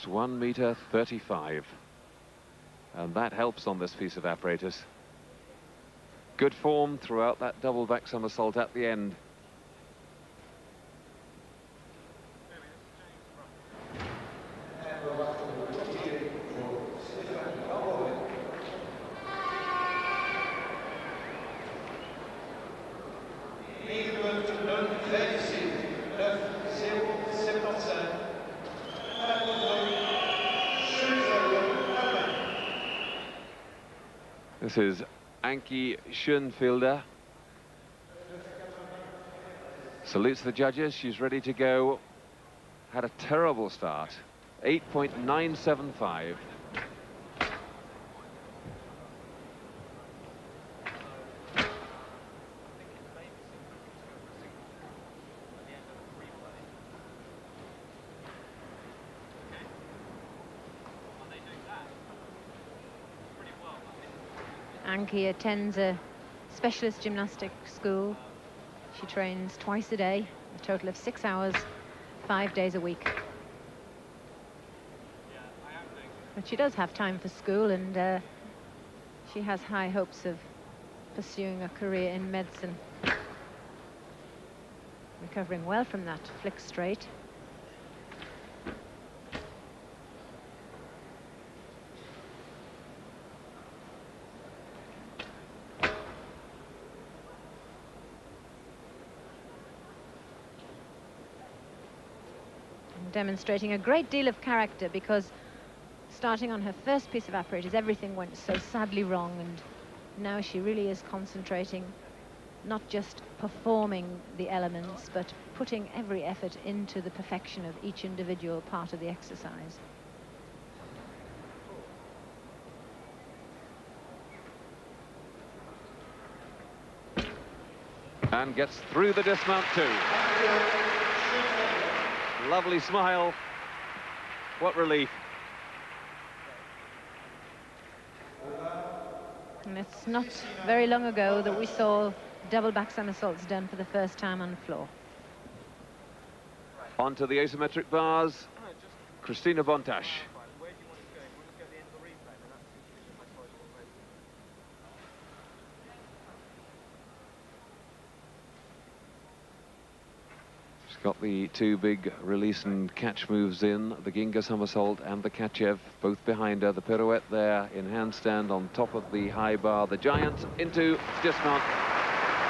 just 1 meter 35. And that helps on this piece of apparatus. Good form throughout that double back somersault at the end. This is Ankie Schoenfelder. Salutes the judges. She's ready to go. Had a terrible start. 8.975. Ankie attends a specialist gymnastics school. She trains twice a day, a total of 6 hours, 5 days a week. But she does have time for school, and she has high hopes of pursuing a career in medicine. Recovering well from that flick straight. Demonstrating a great deal of character, because starting on her first piece of apparatus, everything went so sadly wrong, and now she really is concentrating, not just performing the elements, but putting every effort into the perfection of each individual part of the exercise. And gets through the dismount too. Lovely smile. What relief. And it's not very long ago that we saw double back somersaults done for the first time on the floor. Onto the asymmetric bars, Christina Bontash. Got the two big release and catch moves in, the Ginga somersault and the Kachev, both behind her. The pirouette there in handstand on top of the high bar. The giant into dismount.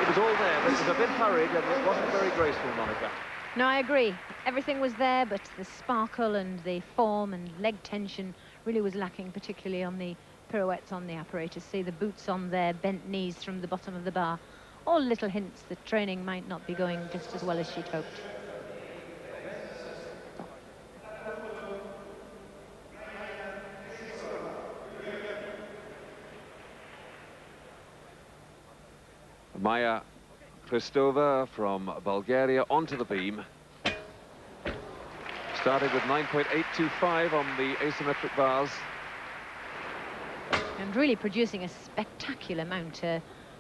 It was all there, but it was a bit hurried and it wasn't very graceful, Monica. No, I agree. Everything was there, but the sparkle and the form and leg tension really was lacking, particularly on the pirouettes on the apparatus. See the boots on there, bent knees from the bottom of the bar. All little hints that training might not be going just as well as she'd hoped. Maya Kristova from Bulgaria onto the beam. Started with 9.825 on the asymmetric bars. And really producing a spectacular mount.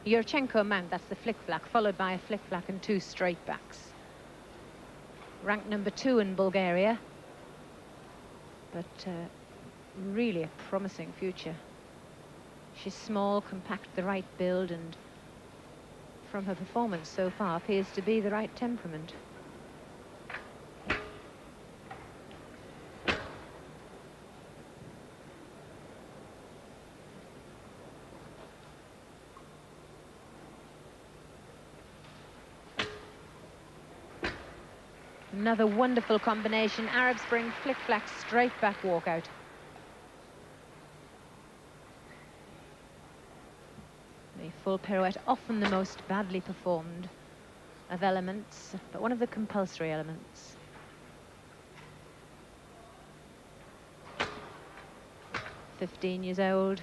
Yurchenko mount, that's the flick-flack, followed by a flick-flack and 2 straight backs. Ranked number 2 in Bulgaria. But really a promising future. She's small, compact, the right build, and from her performance so far appears to be the right temperament. Another wonderful combination. Arab Spring, flick-flack, straight back walkout. The full pirouette, often the most badly performed of elements, but one of the compulsory elements. "15 years old.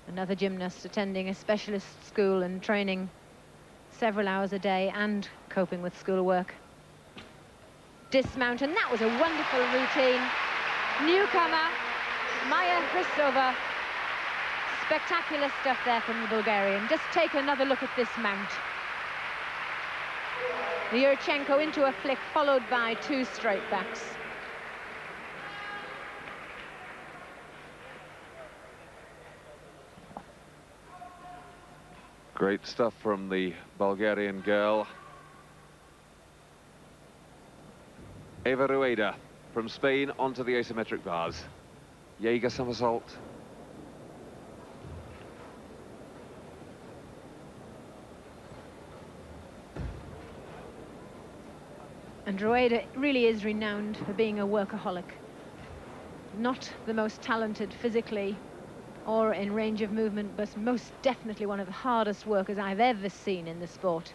Another gymnast attending a specialist school and training several hours a day and coping with schoolwork. Dismount, and that was a wonderful routine. Newcomer, Maya Kristova. Spectacular stuff there from the Bulgarian. Just take another look at this mount. Yurchenko into a flick, followed by 2 straight backs. Great stuff from the Bulgarian girl. Eva Rueda from Spain onto the asymmetric bars. Jaeger somersault. And Rueda really is renowned for being a workaholic. Not the most talented physically or in range of movement, but most definitely one of the hardest workers I've ever seen in the sport.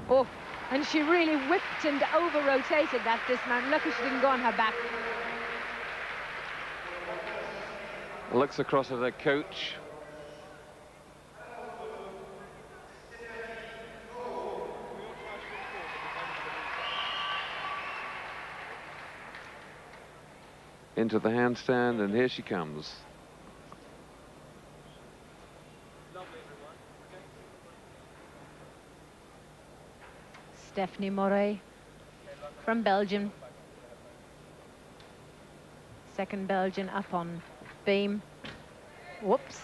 Oh, and she really whipped and over-rotated that dismount. Lucky she didn't go on her back. Looks across at her coach. Into the handstand, and here she comes. Stephanie Moret from Belgium. Second Belgian up on beam. Whoops.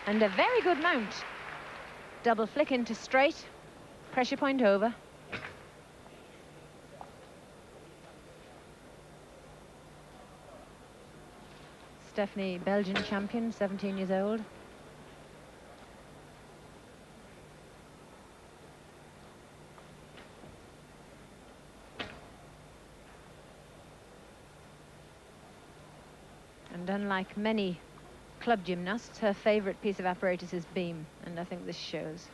And a very good mount. Double flick into straight. Pressure point over. Stephanie, Belgian champion, 17 years old. And unlike many club gymnasts, her favorite piece of apparatus is beam, and I think this shows.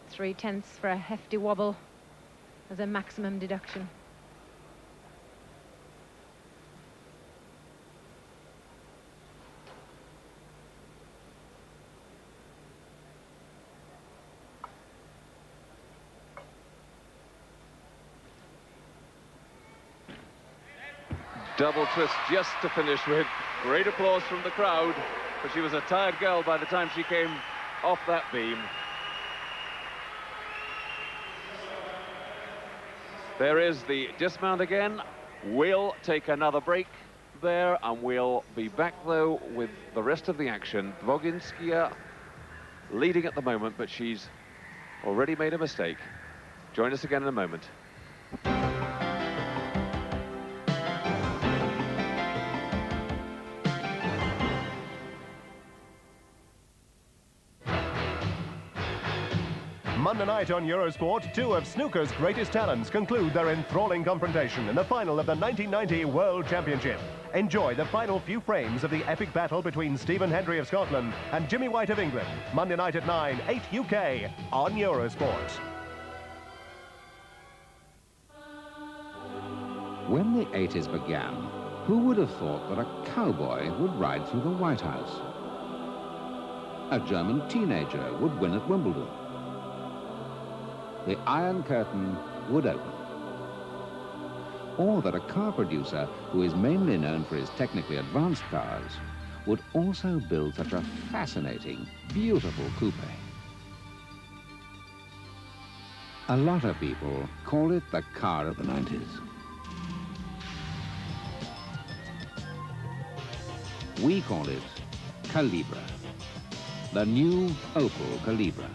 Three-tenths for a hefty wobble as a maximum deduction. Double twist just to finish with. Great applause from the crowd, but she was a tired girl by the time she came off that beam. There is the dismount again. We'll take another break there, and we'll be back, though, with the rest of the action. Dvoginskaya leading at the moment, but she's already made a mistake. Join us again in a moment. Monday night on Eurosport, 2 of snooker's greatest talents conclude their enthralling confrontation in the final of the 1990 World Championship. Enjoy the final few frames of the epic battle between Stephen Hendry of Scotland and Jimmy White of England. Monday night at 9, 8 UK on Eurosport. When the 80s began, who would have thought that a cowboy would ride through the White House? A German teenager would win at Wimbledon. The Iron Curtain would open. Or that a car producer, who is mainly known for his technically advanced cars, would also build such a fascinating, beautiful coupe. A lot of people call it the car of the 90s. We call it Calibra, the new Opel Calibra.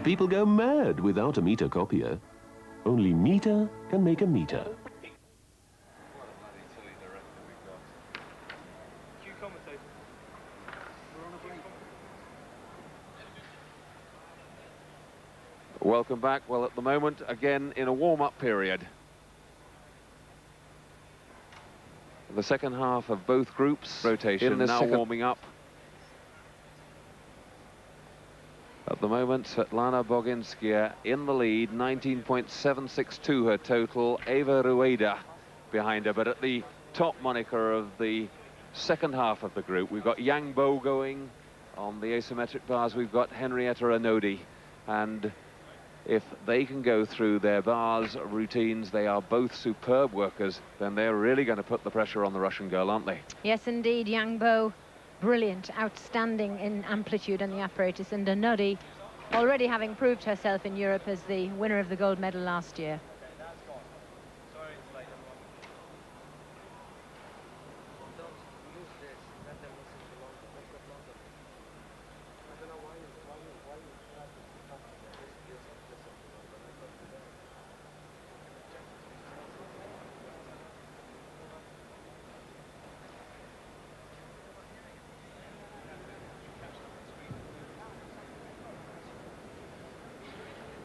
People go mad without a meter copier. Only meter can make a meter. Welcome back. Well, at the moment, again, in a warm-up period. The second half of both groups. Rotation now warming up. At the moment, Svetlana Boginskaya in the lead, 19.762 her total. Eva Rueda behind her, but at the top moniker of the second half of the group, we've got Yang Bo going on the asymmetric bars. We've got Henrietta Anodi, and if they can go through their bars routines, they are both superb workers, then they're really going to put the pressure on the Russian girl, aren't they? Yes, indeed. Yang Bo, brilliant, outstanding in amplitude and the apparatus, and Anodi already having proved herself in Europe as the winner of the gold medal last year.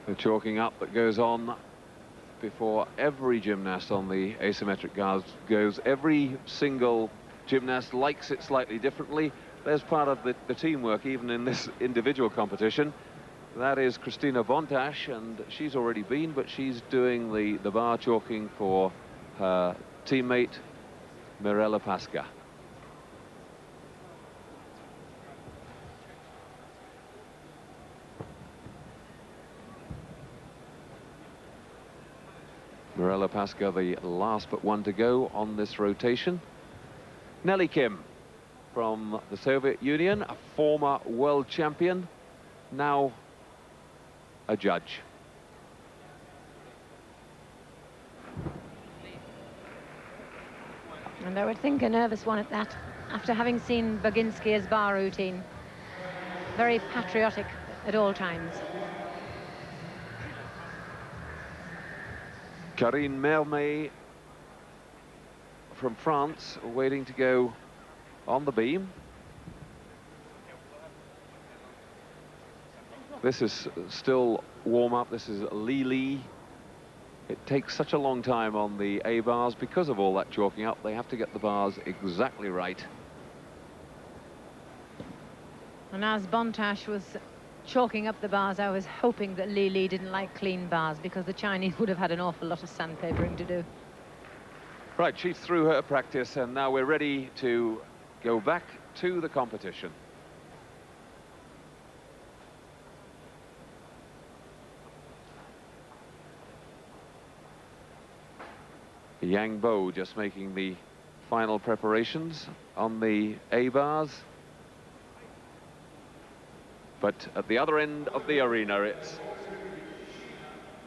The chalking up that goes on before every gymnast on the asymmetric guards goes. Every single gymnast likes it slightly differently. There's part of the teamwork even in this individual competition. That is Christina Bontash, and she's already been, but she's doing the bar chalking for her teammate Mirella Pasca. Mirella Pasca, the last but one to go on this rotation. Nelly Kim from the Soviet Union, a former world champion, now a judge. And I would think a nervous one at that, after having seen Boginskia's bar routine. Very patriotic at all times. Karine Mermet from France, waiting to go on the beam. This is still warm-up. This is Li. It takes such a long time on the A bars because of all that chalking up. They have to get the bars exactly right. And as Bontash was chalking up the bars, I was hoping that Li didn't like clean bars, because the Chinese would have had an awful lot of sandpapering to do. Right, she's through her practice, and now we're ready to go back to the competition. Yang Bo just making the final preparations on the A bars. But at the other end of the arena, it's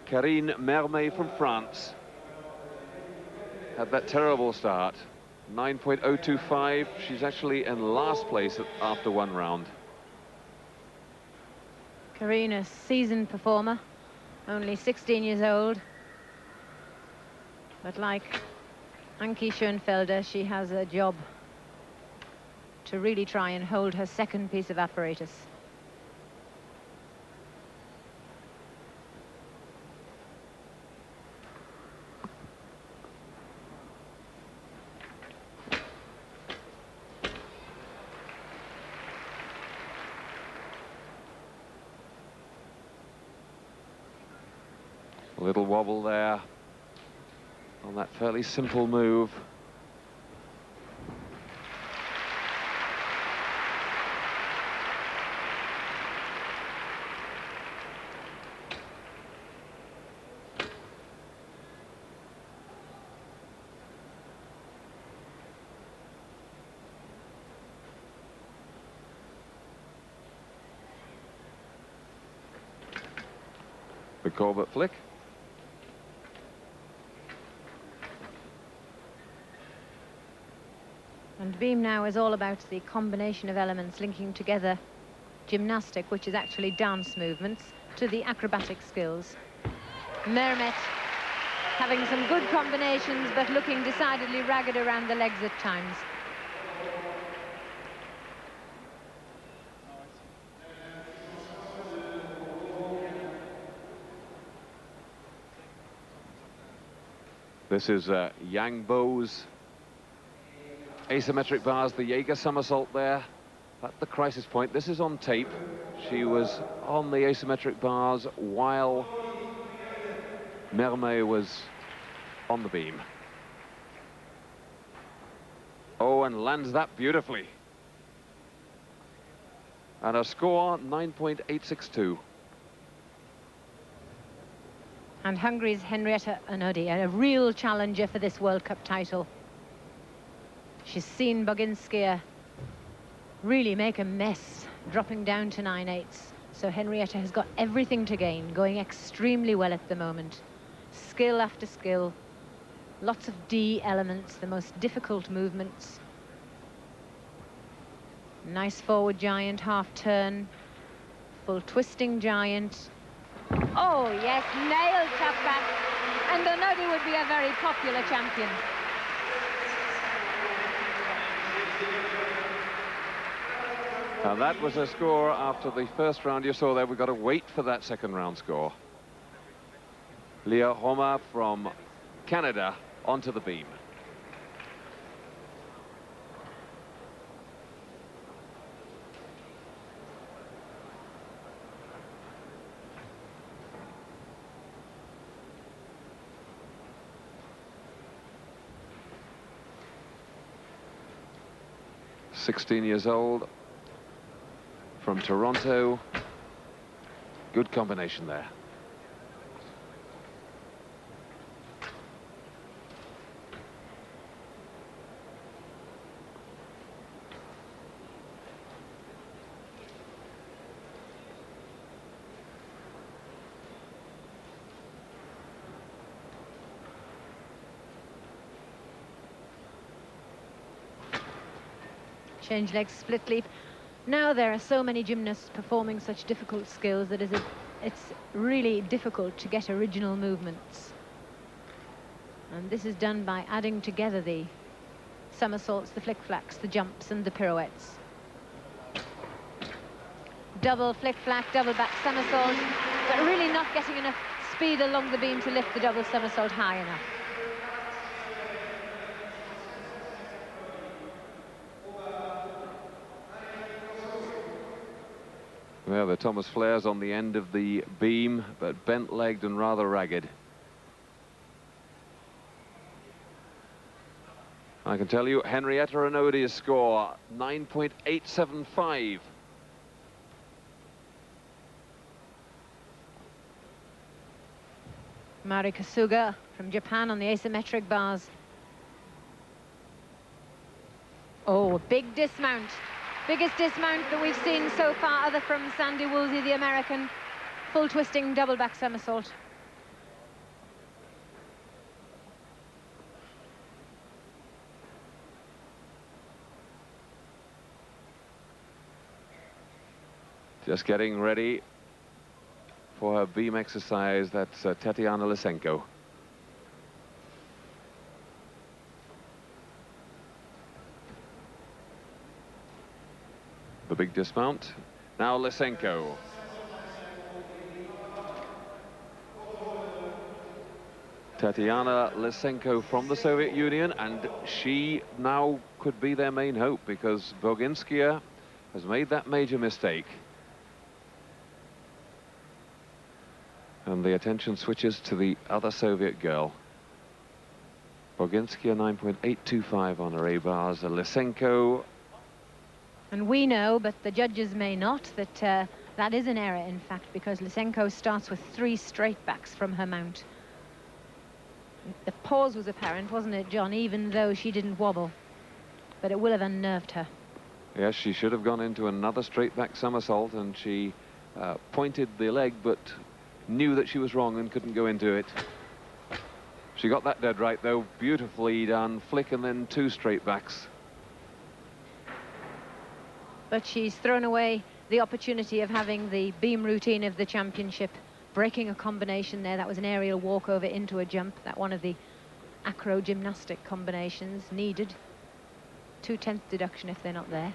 Karine Mermet from France. Had that terrible start, 9.025. She's actually in last place after one round. Karine, a seasoned performer, only 16 years old. But like Ankie Schoenfelder, she has a job to really try and hold her second piece of apparatus. A little wobble there on that fairly simple move. The Corbett flick. And beam now is all about the combination of elements linking together gymnastic, which is actually dance movements, to the acrobatic skills. Mermet having some good combinations, but looking decidedly ragged around the legs at times. This is Yang Bo's asymmetric bars, the Jaeger somersault there at the crisis point. This is on tape. She was on the asymmetric bars while Mermet was on the beam. Oh, and lands that beautifully. And a score, 9.862. And Hungary's Henrietta Onodi, a real challenger for this World Cup title. She's seen Boginskaya really make a mess, dropping down to 9/8. So Henrietta has got everything to gain, going extremely well at the moment. Skill after skill, lots of D elements, the most difficult movements. Nice forward giant, half turn, full twisting giant. Oh yes, nailed top back, and Onodi would be a very popular champion. And that was a score after the first round. You saw there, we've got to wait for that second round score. Leah Homer from Canada onto the beam. "16 years old, from Toronto." Good combination there. Change leg split leap. Now there are so many gymnasts performing such difficult skills that it's really difficult to get original movements. And this is done by adding together the somersaults, the flick-flacks, the jumps and the pirouettes. Double flick-flack, double back somersault, but really not getting enough speed along the beam to lift the double somersault high enough. Well, the Thomas Flair's on the end of the beam, but bent-legged and rather ragged. I can tell you, Henrietta Onodi's score, 9.875. Mari Kasuga from Japan on the asymmetric bars. Oh, big dismount. Biggest dismount that we've seen so far, other from Sandy Woolsey, the American. Full twisting double back somersault. Just getting ready for her beam exercise. That's Tatiana Lysenko. The big dismount. Now Lysenko. Tatiana Lysenko from the Soviet Union, and she now could be their main hope, because Boginskaya has made that major mistake. And the attention switches to the other Soviet girl. Boginskaya 9.825 on her A-bars. Lysenko. And we know, but the judges may not, that that is an error, in fact, because Lysenko starts with 3 straight backs from her mount. The pause was apparent, wasn't it, John, even though she didn't wobble. But it will have unnerved her. Yes, she should have gone into another straight back somersault, and she pointed the leg, but knew that she was wrong and couldn't go into it. She got that dead right, though. Beautifully done. Flick and then 2 straight backs. But she's thrown away the opportunity of having the beam routine of the championship, breaking a combination there. That was an aerial walkover into a jump. That one of the acro gymnastic combinations needed. 2/10 deduction if they're not there.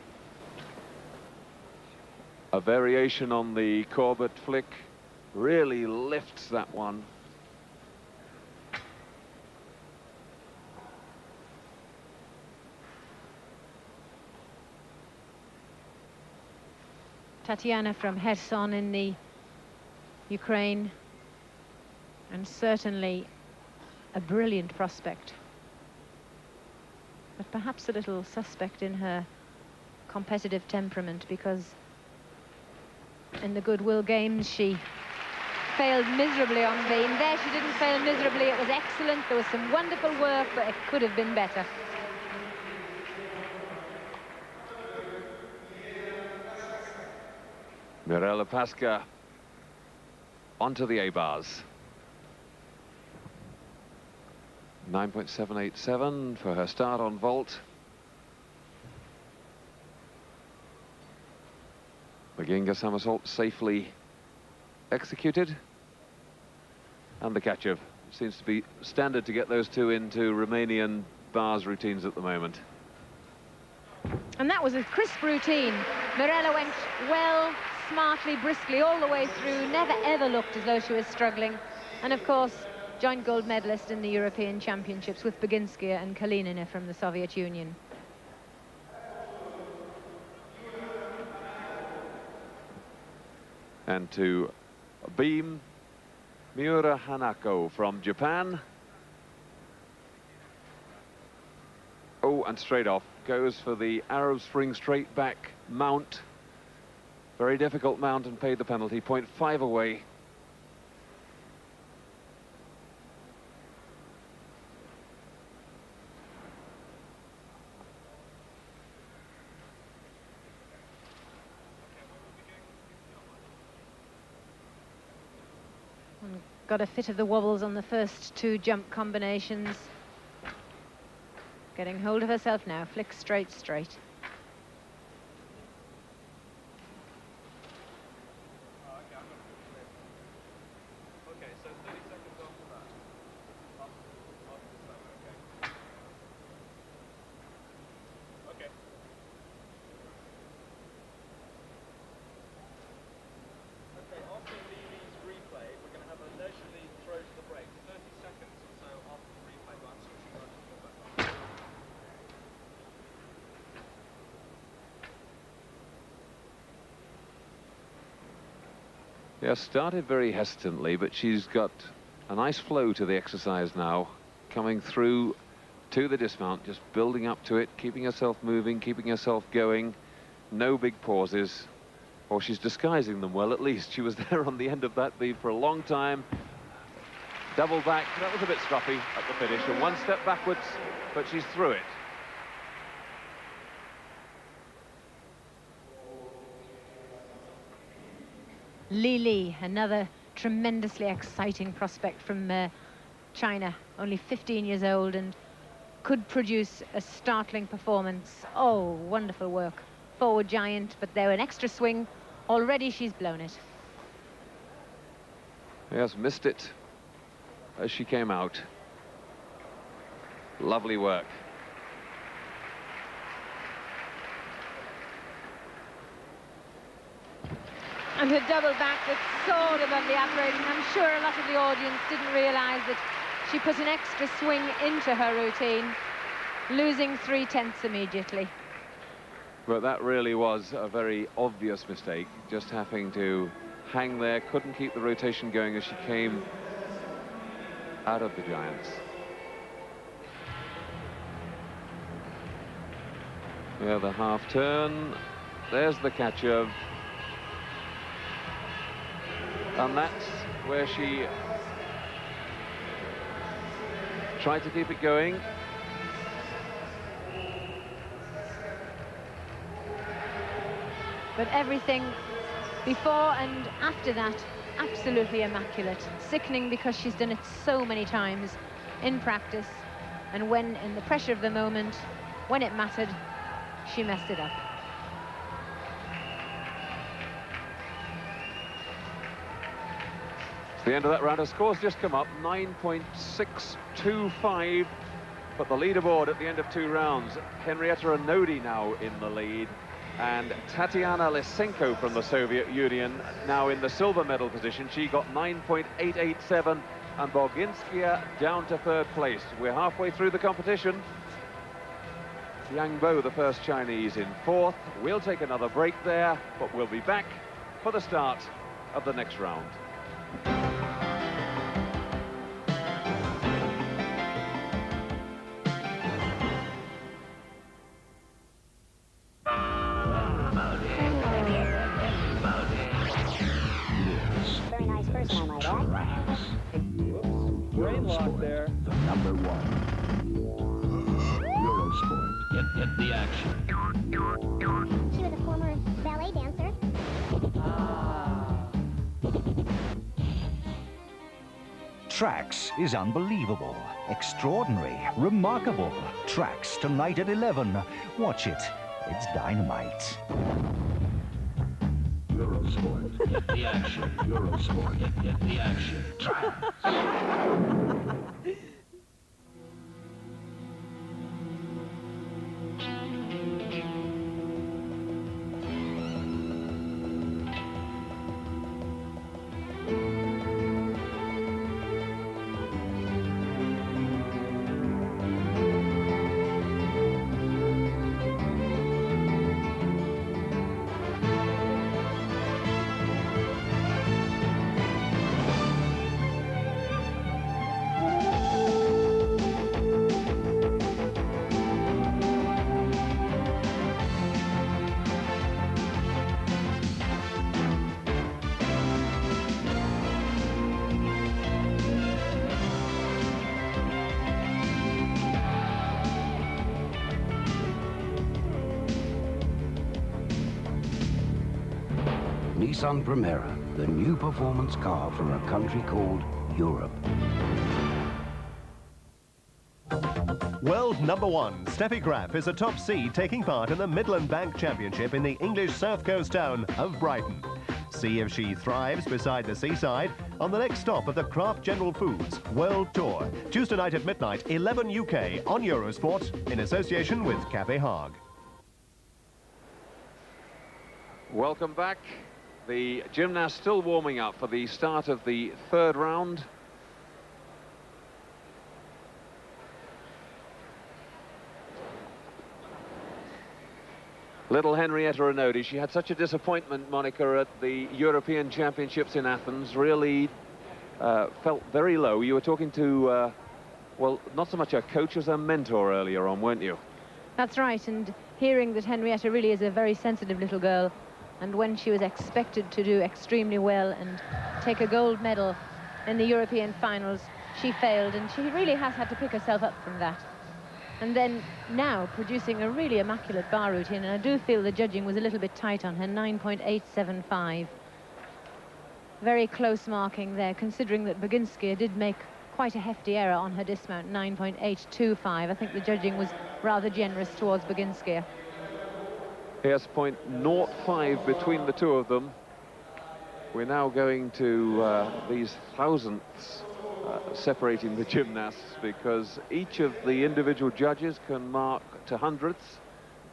A variation on the Corbett flick. Really lifts that one. Tatiana from Kherson in the Ukraine, and certainly a brilliant prospect, but perhaps a little suspect in her competitive temperament, because in the Goodwill Games she failed miserably on beam. There she didn't fail miserably, it was excellent, there was some wonderful work, but it could have been better. Mirella Pasca onto the A-bars. 9.787 for her start on vault. The Ginga somersault safely executed. And the Kachev seems to be standard to get those two into Romanian bars routines at the moment. And that was a crisp routine. Mirella went well, smartly, briskly all the way through, never ever looked as though she was struggling. And of course, joint gold medalist in the European Championships with Baginskaya and Kalinina from the Soviet Union. And to beam, Miura Hanako from Japan. Oh, and straight off goes for the Arab Spring straight back mount. Very difficult mount, and paid the penalty, 0.5 away. And got a fit of the wobbles on the first two jump combinations. Getting hold of herself now, flick straight, straight. Okay, so 30 seconds after that. Okay. Okay, after Lili's replay, we're going to have a leisurely throw to the break. 30 seconds or so after the replay, but I'm switching on to the back. Yeah, started very hesitantly, but she's got a nice flow to the exercise now, coming through to the dismount, just building up to it, keeping herself moving, keeping herself going, no big pauses. Or she's disguising them well, at least. She was there on the end of that beam for a long time. Double back, that was a bit scruffy at the finish, and one step backwards, but she's through it. Li, another tremendously exciting prospect from China, only 15 years old, and could produce a startling performance. Oh, wonderful work. Forward giant, but there an extra swing. Already she's blown it. Yes, missed it as she came out. Lovely work. And her double back that soared above the upright, and I'm sure a lot of the audience didn't realise that she put an extra swing into her routine, losing 3/10 immediately. But that really was a very obvious mistake, just having to hang there, couldn't keep the rotation going as she came out of the giants. Yeah, the half turn, there's the Kachev. And that's where she tried to keep it going. But everything before and after that, absolutely immaculate. Sickening because she's done it so many times in practice. And when in the pressure of the moment, when it mattered, she messed it up. The end of that round, her score's just come up, 9.625, but the leaderboard at the end of 2 rounds, Henrietta Anodi now in the lead, and Tatiana Lysenko from the Soviet Union now in the silver medal position. She got 9.887, and Baginskaya down to 3rd place. We're halfway through the competition. Yang Bo, the first Chinese, in fourth. We'll take another break there, but we'll be back for the start of the next round. Very nice first time, I add. Brain lock there. The number one. Eurosport. Get the action. She was a former ballet dancer. Trax is unbelievable, extraordinary, remarkable. Trax tonight at 11. Watch it. It's dynamite. Eurosport. Get the action. Eurosport. Get the action. Trax. Nissan Primera, the new performance car from a country called Europe. World number one, Steffi Graf is a top seed taking part in the Midland Bank Championship in the English South Coast town of Brighton. See if she thrives beside the seaside on the next stop of the Kraft General Foods World Tour. Tuesday night at midnight, 11 UK on Eurosport in association with Cafe Hague. Welcome back. The gymnasts still warming up for the start of the third round. Little Henrietta Renodi, she had such a disappointment, Monica, at the European Championships in Athens. Really felt very low. You were talking to, well, not so much a coach as a mentor earlier on, weren't you? That's right, and hearing that Henrietta really is a very sensitive little girl, and when she was expected to do extremely well and take a gold medal in the European finals, she failed, and she really has had to pick herself up from that. And then now producing a really immaculate bar routine, and I do feel the judging was a little bit tight on her, 9.875. Very close marking there, considering that Baginskaya did make quite a hefty error on her dismount, 9.825. I think the judging was rather generous towards Baginskaya. Here's 0.05 between the two of them. We're now going to these thousandths separating the gymnasts, because each of the individual judges can mark to hundredths.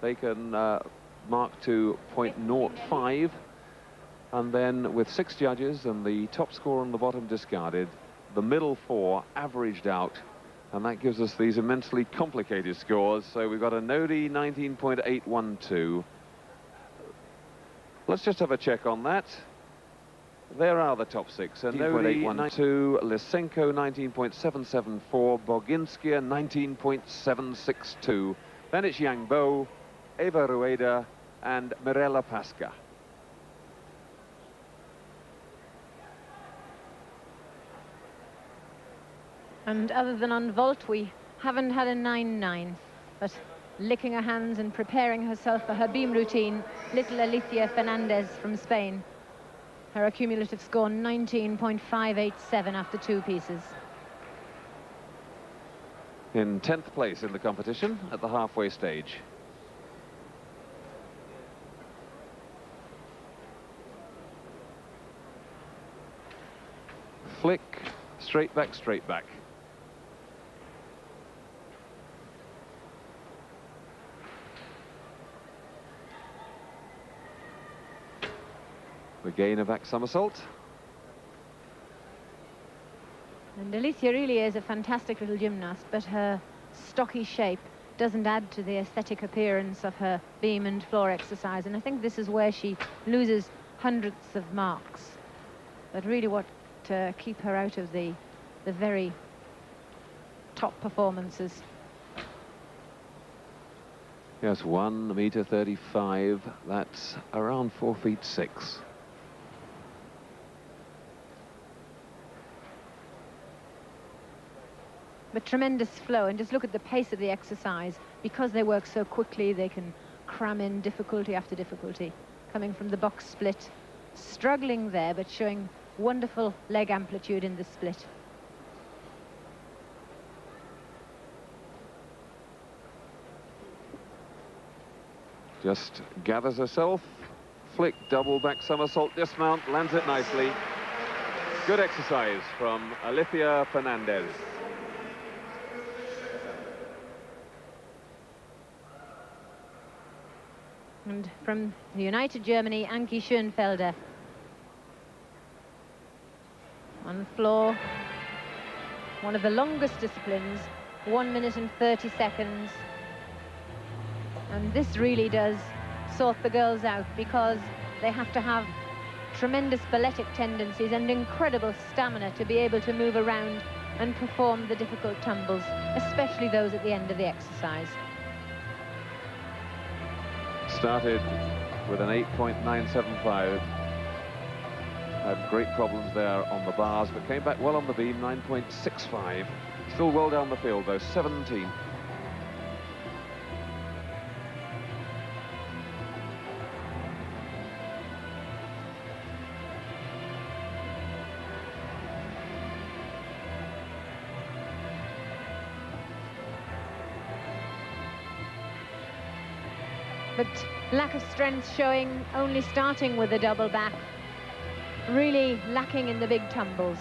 They can mark to 0.05, and then with 6 judges and the top score on the bottom discarded, the middle 4 averaged out, and that gives us these immensely complicated scores. So we've got a Nodi 19.812. Let's just have a check on that. There are the top 6. Nodi 19.812, Lysenko 19.774, Boginskaya 19.762. Then it's Yang Bo, Eva Rueda, and Mirella Pasca. And other than on vault, we haven't had a 9.9, but licking her hands and preparing herself for her beam routine, little Alicia Fernandez from Spain. Her accumulative score 19.587 after 2 pieces. In 10th place in the competition at the halfway stage. Flick, straight back, straight back. The gain of back somersault. And Alicia really is a fantastic little gymnast, but her stocky shape doesn't add to the aesthetic appearance of her beam and floor exercise, and I think this is where she loses hundredths of marks. But really what to keep her out of the very top performances. Yes, 1.35 meters. That's around 4 feet 6. But tremendous flow, and just look at the pace of the exercise. Because they work so quickly, they can cram in difficulty after difficulty. Coming from the box split, struggling there, but showing wonderful leg amplitude in the split. Just gathers herself, flick, double back somersault, dismount, lands it nicely. Good exercise from Alicia Fernandez. And from the United Germany, Anke Schoenfelder. On the floor, one of the longest disciplines, 1 minute and 30 seconds. And this really does sort the girls out, because they have to have tremendous balletic tendencies and incredible stamina to be able to move around and perform the difficult tumbles, especially those at the end of the exercise. Started with an 8.975. Had great problems there on the bars, but came back well on the beam, 9.65. Still well down the field, though, 17. But lack of strength showing, only starting with a double back. Really lacking in the big tumbles.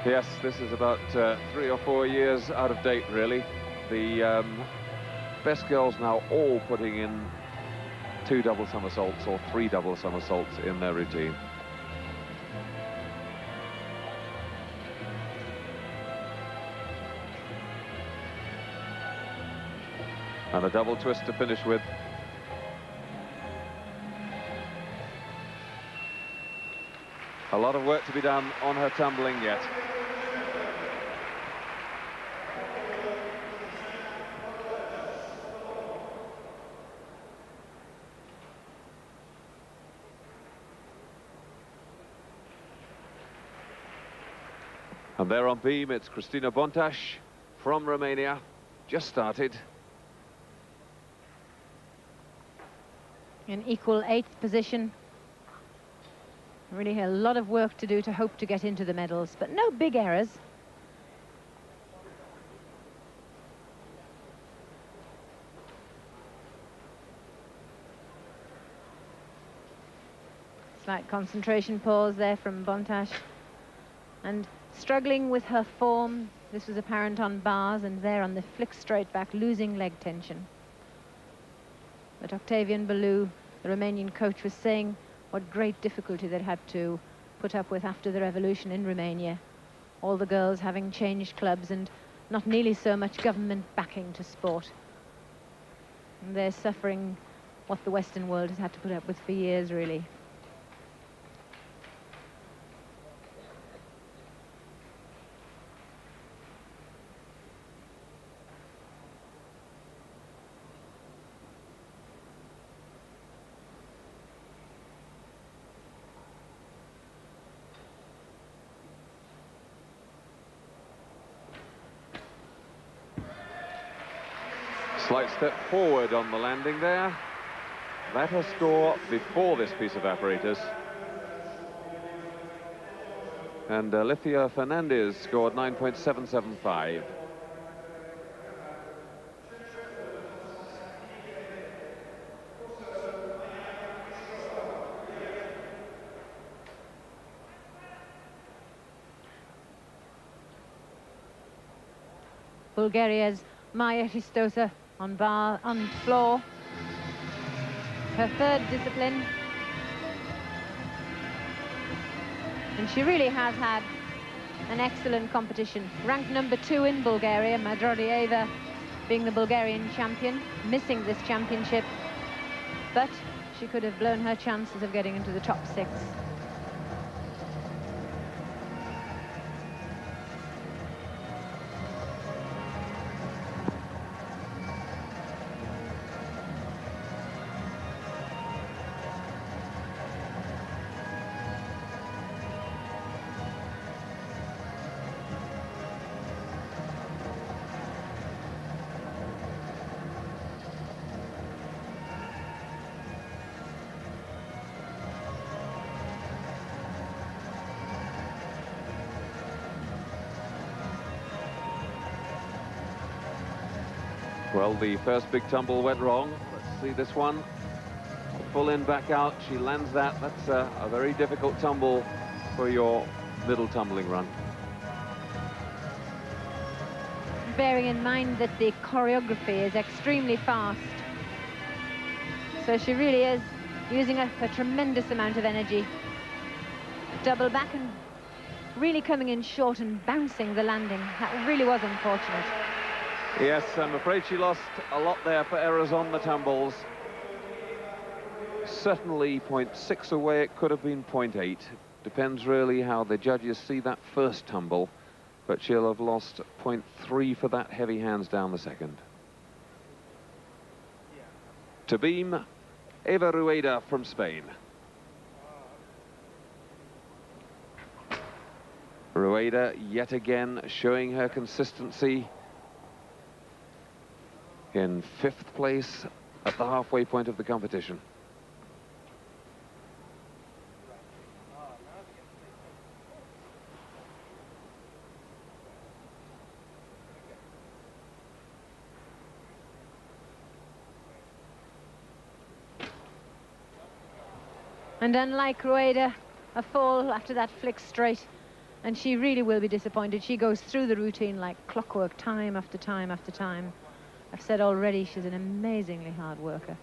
Yes, this is about 3 or 4 years out of date, really. The best girls now all putting in 2 double somersaults or 3 double somersaults in their routine. And a double twist to finish with. A lot of work to be done on her tumbling yet. And there on beam, it's Cristina Bontas from Romania, just started. In equal 8th position. Really a lot of work to do to hope to get into the medals, but no big errors. Slight concentration pause there from Bontas. And struggling with her form. This was apparent on bars, and there on the flick straight back, losing leg tension. But Octavian Belu, the Romanian coach, was saying what great difficulty they'd had to put up with after the revolution in Romania. All the girls having changed clubs and not nearly so much government backing to sport. And they're suffering what the Western world has had to put up with for years, really. Slight step forward on the landing there. That her score before this piece of apparatus. And Alicia Fernandez scored 9.775. Bulgaria's Maya Hristosa on bar, on floor. Her 3rd discipline. And she really has had an excellent competition. Ranked number 2 in Bulgaria, Madrodieva being the Bulgarian champion, missing this championship, but she could have blown her chances of getting into the top 6. Well, the first big tumble went wrong. Let's see this one. Full in, back out. She lands that. That's a very difficult tumble for your middle tumbling run. Bearing in mind that the choreography is extremely fast. So she really is using up a tremendous amount of energy. Double back and really coming in short and bouncing the landing. That really was unfortunate. Yes, I'm afraid she lost a lot there for errors on the tumbles. Certainly 0.6 away, it could have been 0.8. Depends really how the judges see that first tumble, but she'll have lost 0.3 for that heavy hands down the second. To beam, Eva Rueda from Spain. Rueda yet again showing her consistency. In 5th place at the halfway point of the competition. And unlike Rueda, a fall after that flick straight, and she really will be disappointed. She goes through the routine like clockwork, time after time after time. I've said already, she's an amazingly hard worker.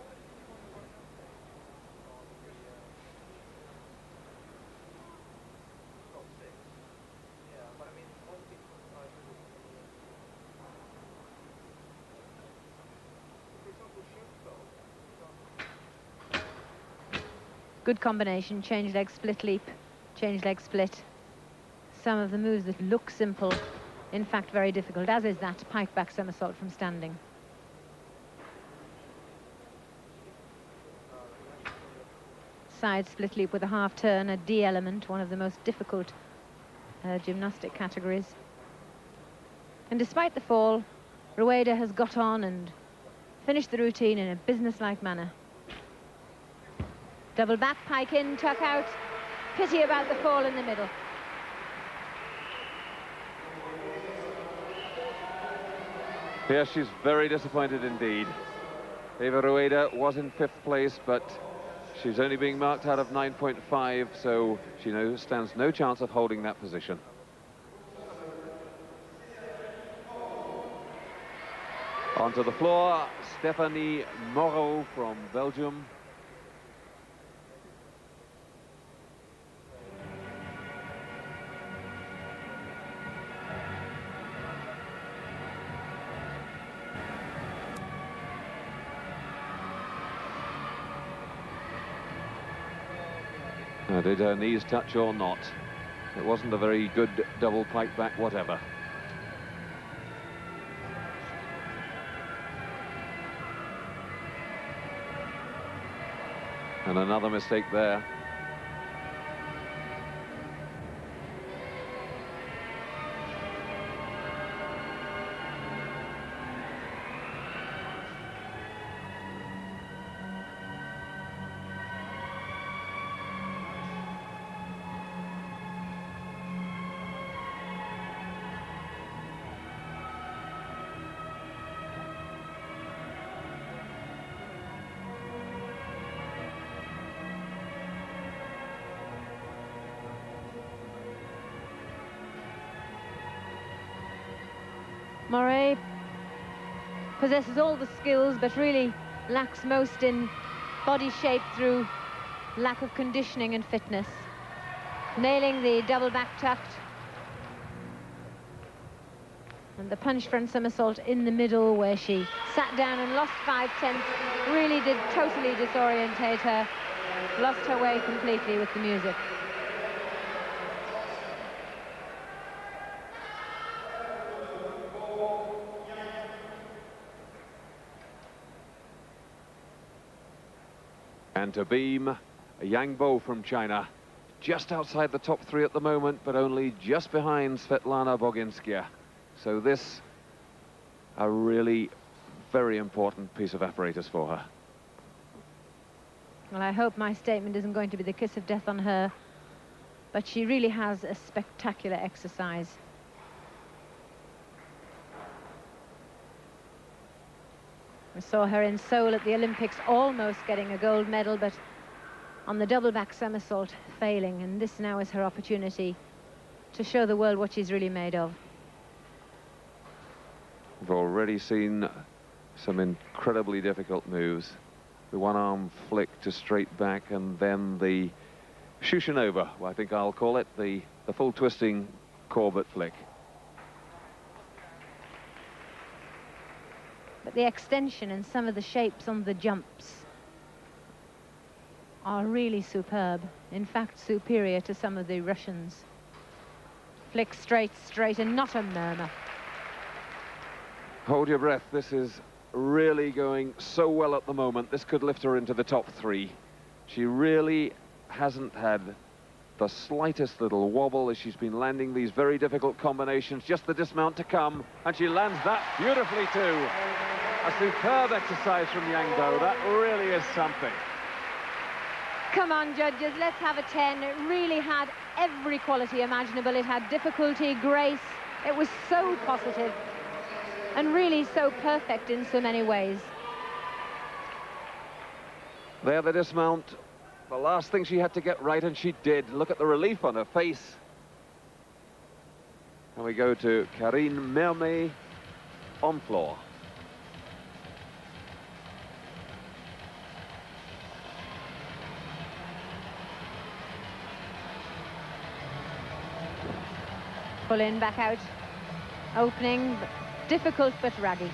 Good combination, change leg split leap, change leg split. Some of the moves that look simple, in fact very difficult, as is that pike back somersault from standing. Side split leap with a half turn, a D element, one of the most difficult gymnastic categories. And despite the fall, Rueda has got on and finished the routine in a businesslike manner. Double back, pike in, tuck out. Pity about the fall in the middle. Yes, she's very disappointed indeed. Eva Rueda was in 5th place, but she's only being marked out of 9.5, so she stands no chance of holding that position. Onto the floor, Stephanie Moreau from Belgium. Did her knees touch or not? It wasn't a very good double pike back, whatever. And another mistake there. Moray possesses all the skills, but really lacks most in body shape through lack of conditioning and fitness. Nailing the double back tucked And the punch front somersault in the middle, where she sat down and lost 5/10, really did totally disorientate her. Lost her way completely with the music. And to beam, Yang Bo from China. Just outside the top 3 at the moment, but only just behind Svetlana Boginskaya. So this, a really very important piece of apparatus for her. Well, I hope my statement isn't going to be the kiss of death on her, but she really has a spectacular exercise. We saw her in Seoul at the Olympics almost getting a gold medal, but on the double back somersault failing, and this now is her opportunity to show the world what she's really made of. We've already seen some incredibly difficult moves. The one-arm flick to straight back, and then the Shushinova, well, I think I'll call it, the full twisting Corbett flick. But the extension and some of the shapes on the jumps are really superb. In fact, superior to some of the Russians. Flick straight, and not a murmur. Hold your breath. This is really going so well at the moment. This could lift her into the top 3. She really hasn't had the slightest little wobble as she's been landing these very difficult combinations. Just the dismount to come, and she lands that beautifully too. A superb exercise from Yang Bo. That really is something. Come on, judges, let's have a 10. It really had every quality imaginable. It had difficulty, grace. It was so positive and really so perfect in so many ways. There, the dismount. The last thing she had to get right, and she did. Look at the relief on her face. And we go to Karine Mermet on floor. Pull in, back out. Opening, difficult but raggy.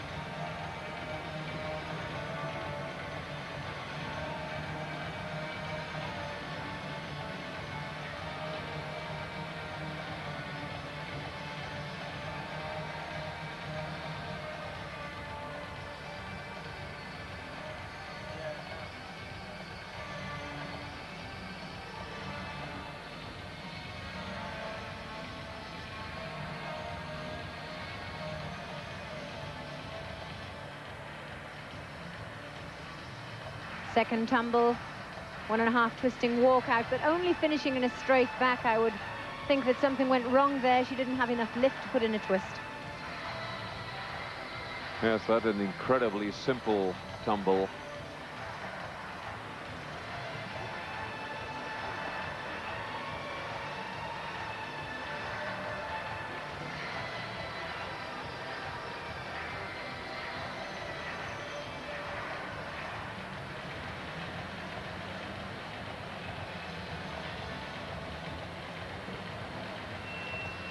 Second tumble, 1.5 twisting walkout, but only finishing in a straight back. I would think that something went wrong there. She didn't have enough lift to put in a twist. Yes, that's an incredibly simple tumble.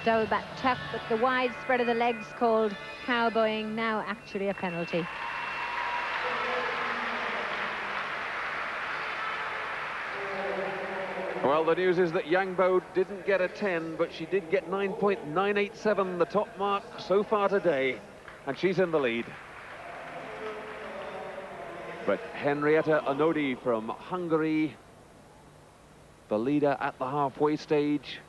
Double back tuck, but the wide spread of the legs called cowboying, now actually a penalty. Well, the news is that Yang Bo didn't get a 10, but she did get 9.987, the top mark so far today, and she's in the lead. But Henrietta Onodi from Hungary, the leader at the halfway stage.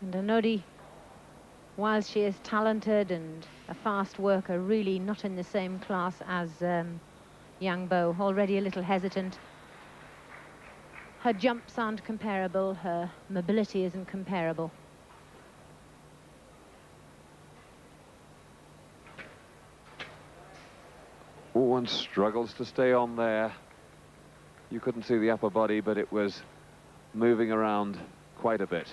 And Onodi, while she is talented and a fast worker, really not in the same class as Yang Bo, already a little hesitant. Her jumps aren't comparable, her mobility isn't comparable. Oh, and struggles to stay on there. You couldn't see the upper body, but it was moving around quite a bit.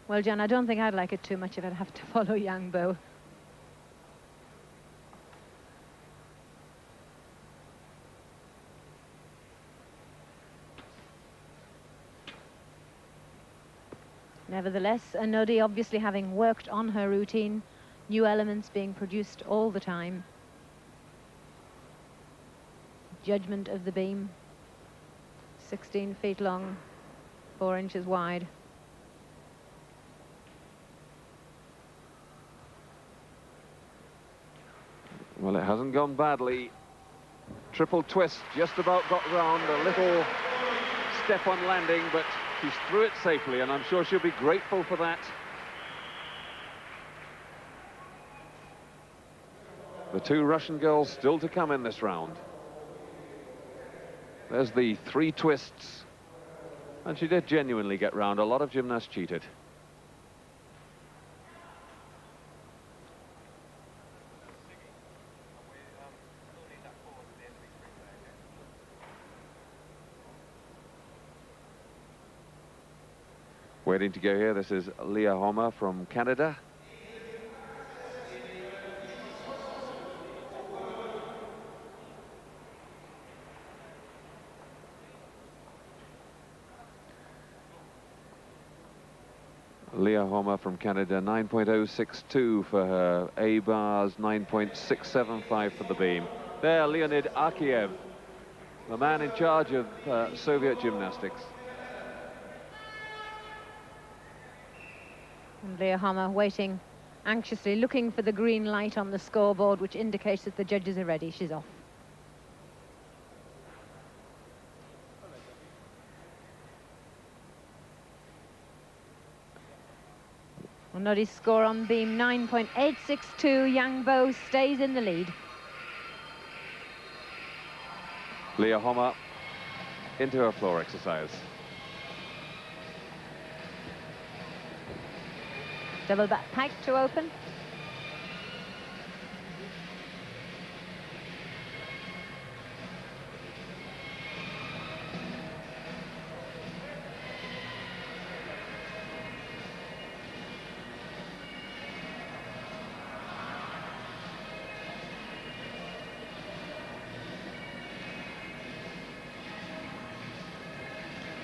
Well, John, I don't think I'd like it too much if I'd have to follow Yang Bo. Nevertheless, Anodi obviously having worked on her routine, new elements being produced all the time. Judgment of the beam, 16 feet long, 4 inches wide. Well, it hasn't gone badly. Triple twist, just about got round, a little step on landing, but she's through it safely, and I'm sure she'll be grateful for that. The two Russian girls still to come in this round. There's the 3 twists, and she did genuinely get round. A lot of gymnasts cheated. Waiting to go here, this is Leah Homer from Canada. Leah Homer from Canada, 9.062 for her A bars, 9.675 for the beam. There, Leonid Akiev, the man in charge of Soviet gymnastics. And Leah Homer waiting anxiously, looking for the green light on the scoreboard, which indicates that the judges are ready. She's off. Nodi's score on beam, 9.862. Yang Bo stays in the lead. Leah Homer into her floor exercise. Double back pike to open.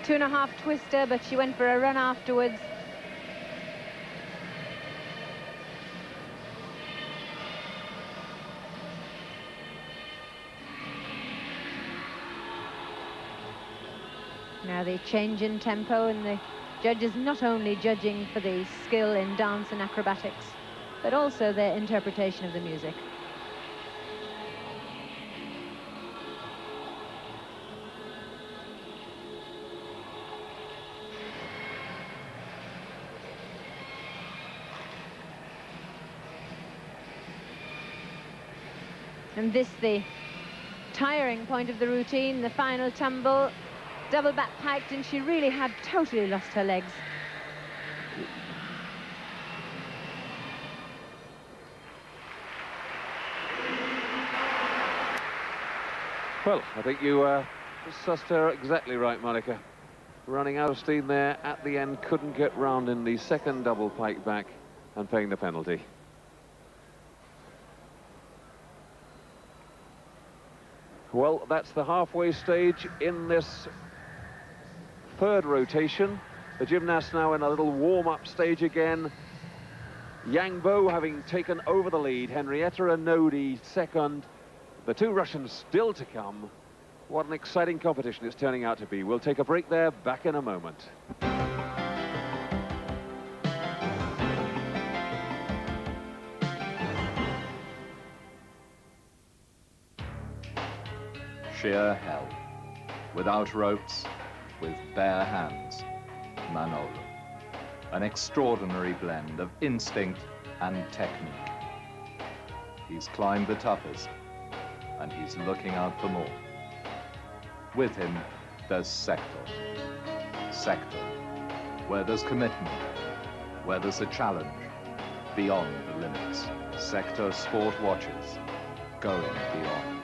Two and a half twister, but she went for a run afterwards. Now the change in tempo, and the judges not only judging for the skill in dance and acrobatics, but also their interpretation of the music. And this, the tiring point of the routine, the final tumble, double back piked, and she really had totally lost her legs. Well, I think you sussed her exactly right, Monica. Running out of steam there at the end, couldn't get round in the second double pike back and paying the penalty. Well, that's the halfway stage in this third rotation. The gymnasts now in a little warm-up stage again. Yang Bo having taken over the lead, Henrietta Anodi second. The two Russians still to come. What an exciting competition it's turning out to be. We'll take a break there, back in a moment. Sheer hell. Without ropes, with bare hands. Manolo. An extraordinary blend of instinct and technique. He's climbed the toughest, and he's looking out for more. With him, there's Sector. Sector, where there's commitment, where there's a challenge, beyond the limits. Sector Sport watches, going beyond.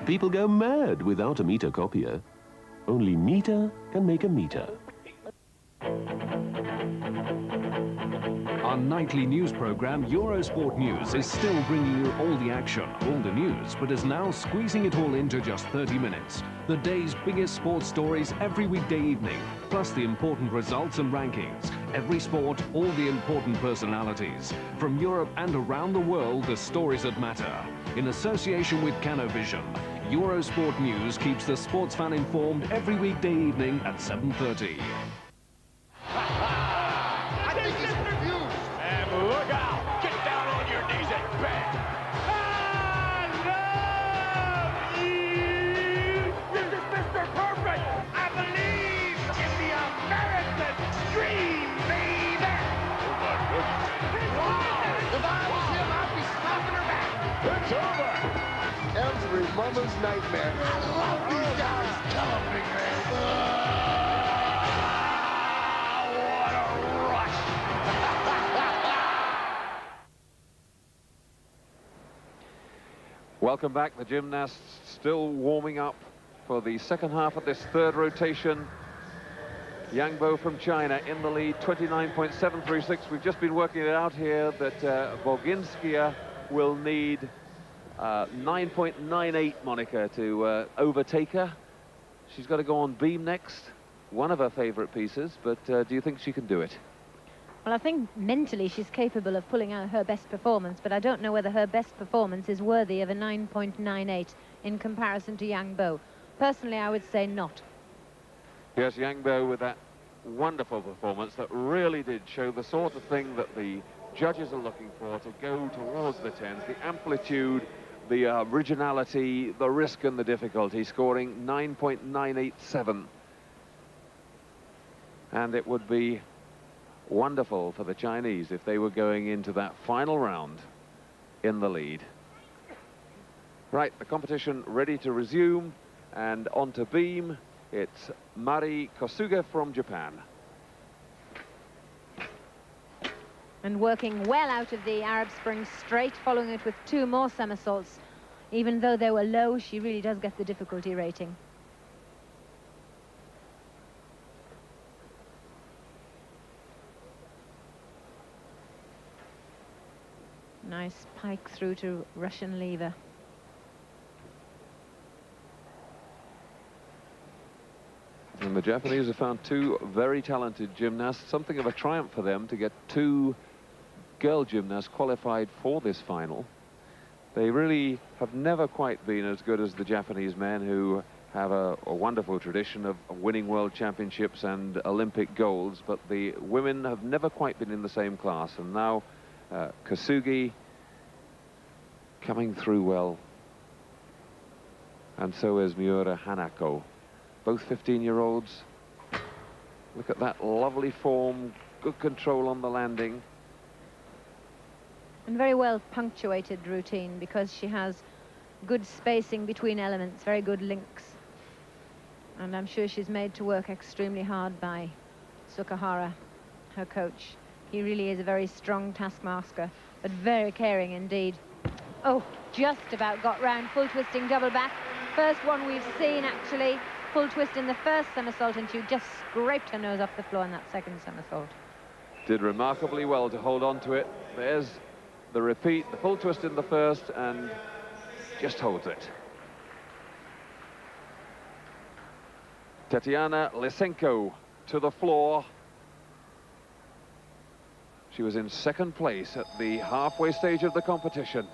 People go mad without a meter copier. Only meter can make a meter. Our nightly news program, Eurosport News, is still bringing you all the action, all the news, but is now squeezing it all into just 30 minutes. The day's biggest sports stories every weekday evening, plus the important results and rankings. Every sport, all the important personalities. From Europe and around the world, the stories that matter. In association with Canovision, Eurosport News keeps the sports fan informed every weekday evening at 7:30. I think he's confused. And look out. Get down on your knees and bang. I love you. This is Mr. Perfect. I believe in the American dream, baby. Oh, my goodness. Wow. If I was him, I'd be slapping her back. It's over. Every mama's nightmare. I love these guys. Tell them, big man. Welcome back. The gymnasts still warming up for the second half of this third rotation. Yang Bo from China in the lead, 29.736. We've just been working it out here that Boginskaya will need 9.98, Monica, to overtake her. She's got to go on beam next, one of her favorite pieces, but do you think she can do it? Well, I think mentally she's capable of pulling out her best performance, but I don't know whether her best performance is worthy of a 9.98 in comparison to Yang Bo. Personally, I would say not. Yes, Yang Bo with that wonderful performance that really did show the sort of thing that the judges are looking for, to go towards the tens, the amplitude, the originality, the risk and the difficulty, scoring 9.987. And it would be wonderful for the Chinese if they were going into that final round in the lead. Right, the competition ready to resume, and on to beam, it's Mari Kosuga from Japan. And working well out of the Arab Spring straight, following it with two more somersaults. Even though they were low, she really does get the difficulty rating. Nice pike through to Russian lever. And the Japanese have found two very talented gymnasts. Something of a triumph for them to get two girl gymnasts qualified for this final. They really have never quite been as good as the Japanese men, who have a wonderful tradition of winning world championships and Olympic golds, but the women have never quite been in the same class. And now Kosugi coming through well, and so is Miura Hanako, both 15-year-olds. Look at that lovely form, good control on the landing. And very well punctuated routine, because she has good spacing between elements, very good links. And I'm sure she's made to work extremely hard by Sukahara, her coach. He really is a very strong taskmaster, but very caring indeed. Oh, just about got round, full twisting double back. First one we've seen, actually. Full twist in the first somersault, and she just scraped her nose off the floor in that second somersault. Did remarkably well to hold on to it. There's the repeat, the full twist in the first, and just holds it. Tatiana Lysenko to the floor. She was in second place at the halfway stage of the competition.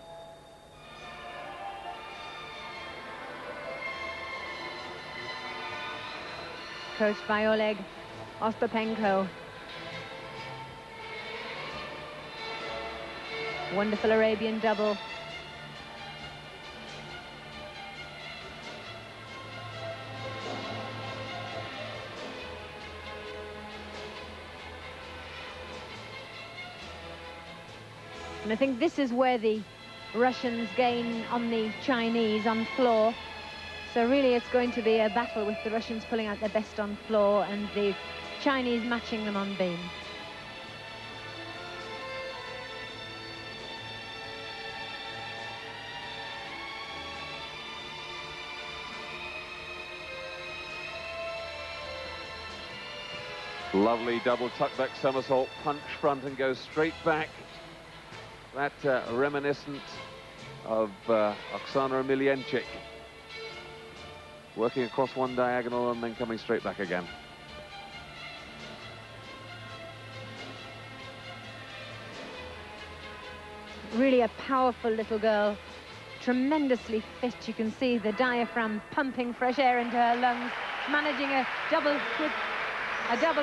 Coached by Oleg Ostapenko. Wonderful Arabian double. And I think this is where the Russians gain on the Chinese on floor. So really it's going to be a battle with the Russians pulling out their best on floor and the Chinese matching them on beam. Lovely double tuck back somersault, punch front and go straight back. That reminiscent of Oksana Emelianchik. Working across one diagonal and then coming straight back again. Really a powerful little girl, tremendously fit. You can see the diaphragm pumping fresh air into her lungs, managing a double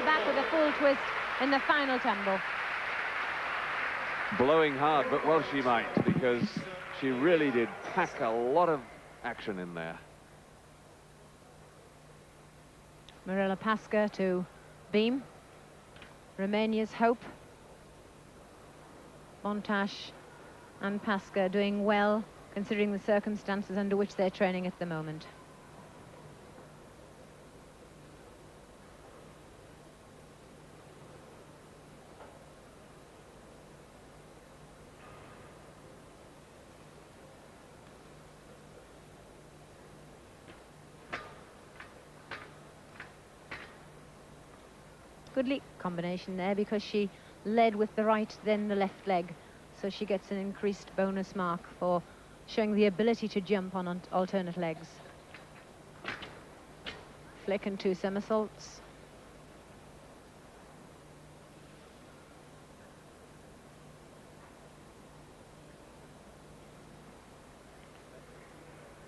back with a full twist in the final tumble. Blowing hard, but well she might, because she really did pack a lot of action in there. Mirela Pasca to beam. Romania's hope. Montash and Pasca doing well, considering the circumstances under which they're training at the moment. Good leap combination there, because she led with the right, then the left leg. So she gets an increased bonus mark for showing the ability to jump on alternate legs. Flick and 2 somersaults.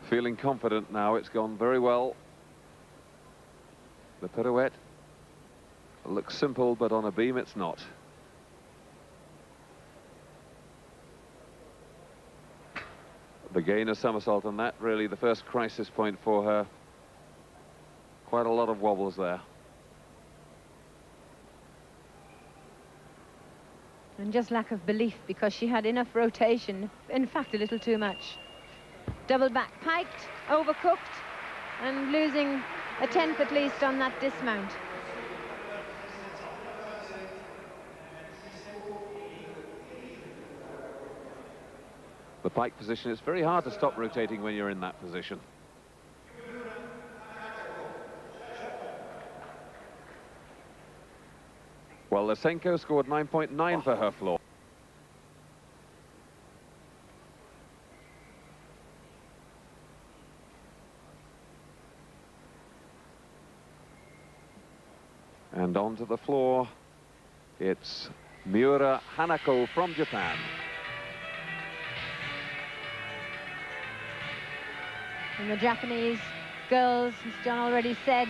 Feeling confident now, it's gone very well. The pirouette looks simple, but on a beam it's not. The gain of somersault, and that really the first crisis point for her. Quite a lot of wobbles there. And just lack of belief, because she had enough rotation, in fact a little too much. Double back piked, overcooked, and losing a tenth at least on that dismount. The pike position, it's very hard to stop rotating when you're in that position. Well, Lysenko scored 9.9 for her floor. And onto the floor, it's Miura Hanako from Japan. And the Japanese girls, as John already said,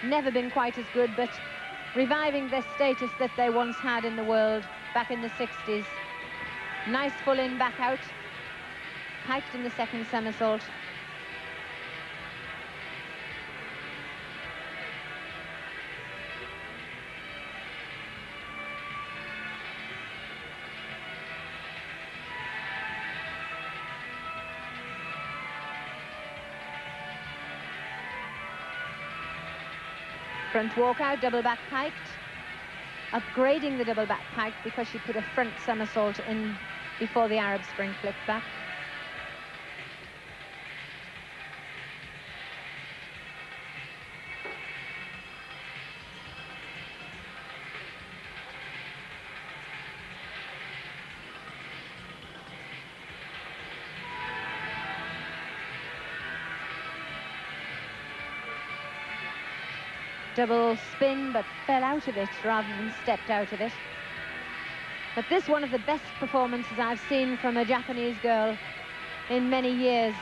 never been quite as good, but reviving their status that they once had in the world back in the 60s. Nice full in, back out. Piked in the second somersault. Front walkout, double back piked. Upgrading the double back pike because she put a front somersault in before the Arab Spring flick back. Double spin, but fell out of it rather than stepped out of it. But this one of the best performances I've seen from a Japanese girl in many years.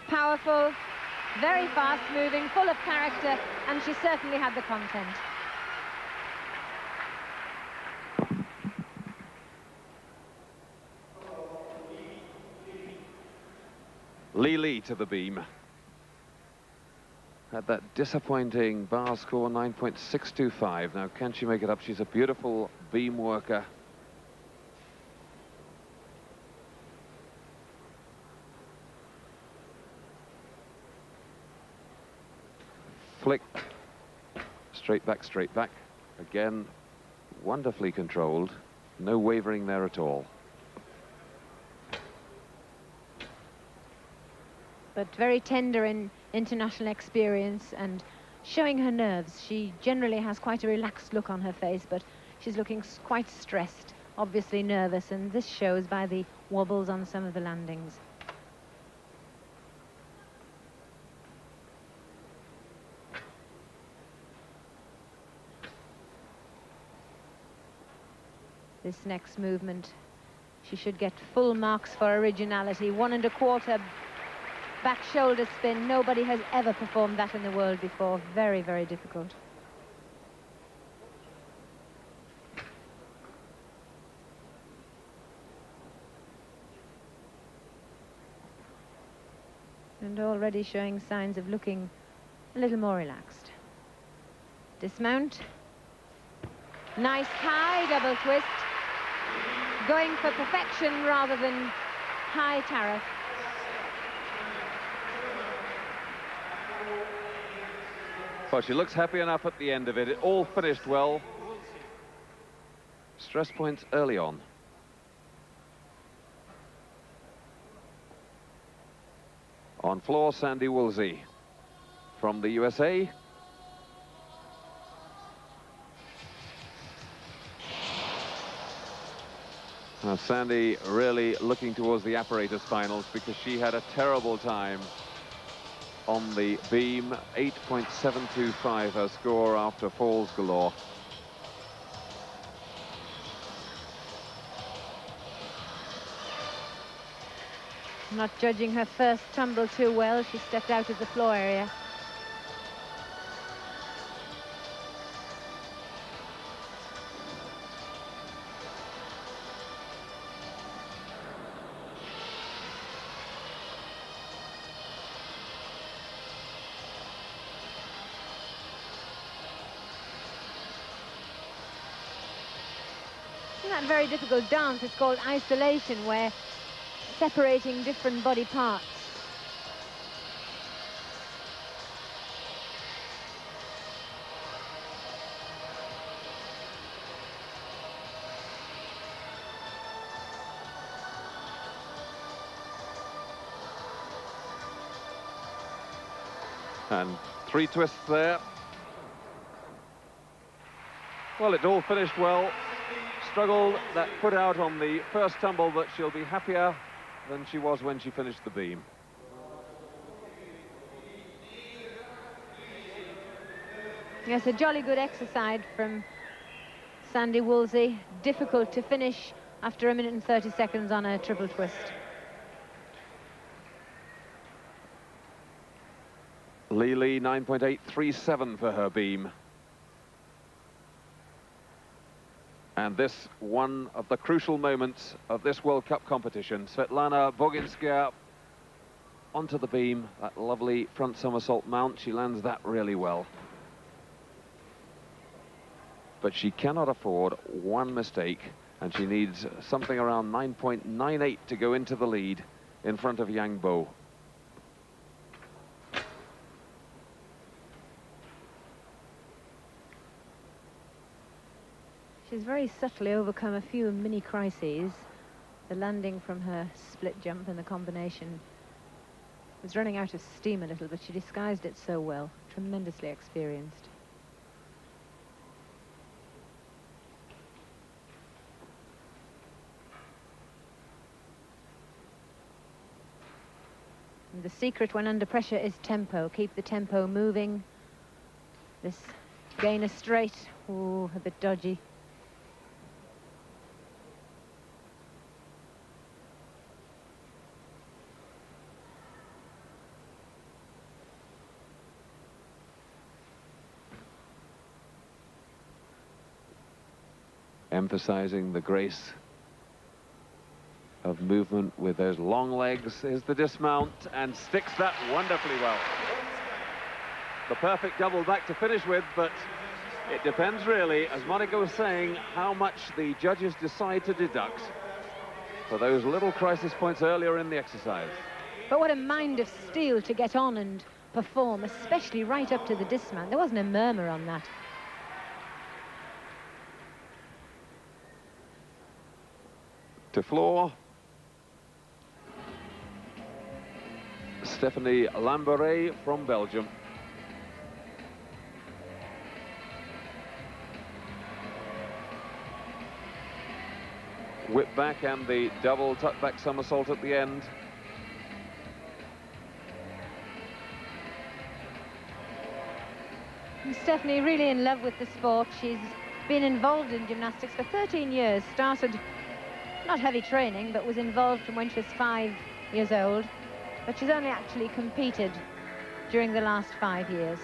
Powerful, very fast moving, full of character, and she certainly had the content. Li to the beam. Had that disappointing bar score, 9.625. Now, can she make it up? She's a beautiful beam worker. Flick. Straight back. Again, wonderfully controlled. No wavering there at all. But very tender in international experience, and showing her nerves. She generally has quite a relaxed look on her face, but she's looking quite stressed, obviously nervous, and this shows by the wobbles on some of the landings. This next movement, she should get full marks for originality. 1 1/4 back shoulder spin. Nobody has ever performed that in the world before. Very, very difficult. And already showing signs of looking a little more relaxed. Dismount. Nice high double twist. Going for perfection rather than high tariff. Well, she looks happy enough at the end of it. It all finished well. Stress points early on. On floor, Sandy Woolsey from the USA. Now, Sandy really looking towards the apparatus finals because she had a terrible time on the beam. 8.725 her score after falls galore. Not judging her first tumble too well. She stepped out of the floor area. That very difficult dance, it's called isolation, where separating different body parts. And 3 twists there. Well, it all finished well. Struggled that foot out on the first tumble, but she'll be happier than she was when she finished the beam. Yes, a jolly good exercise from Sandy Woolsey. Difficult to finish after 1 minute and 30 seconds on a triple twist. Lely, 9.837 for her beam. And this one of the crucial moments of this World Cup competition. Svetlana Boginskaya onto the beam, that lovely front somersault mount. She lands that really well. But she cannot afford one mistake, and she needs something around 9.98 to go into the lead in front of Yang Bo. She's very subtly overcome a few mini crises. The landing from her split jump and the combination was running out of steam a little, but she disguised it so well. Tremendously experienced. And the secret when under pressure is tempo. Keep the tempo moving. This gainer straight, ooh, a bit dodgy. Emphasizing the grace of movement with those long legs. Is the dismount and sticks that wonderfully well. The perfect double back to finish with, but it depends really, as Monica was saying, how much the judges decide to deduct for those little crisis points earlier in the exercise. But what a mind of steel to get on and perform, especially right up to the dismount. There wasn't a murmur on that. To floor. Stephanie Lamboret from Belgium. whip back and the double tuck back somersault at the end. Stephanie really in love with the sport. She's been involved in gymnastics for 13 years. Started, not heavy training, but was involved from when she was 5 years old. But she's only actually competed during the last 5 years.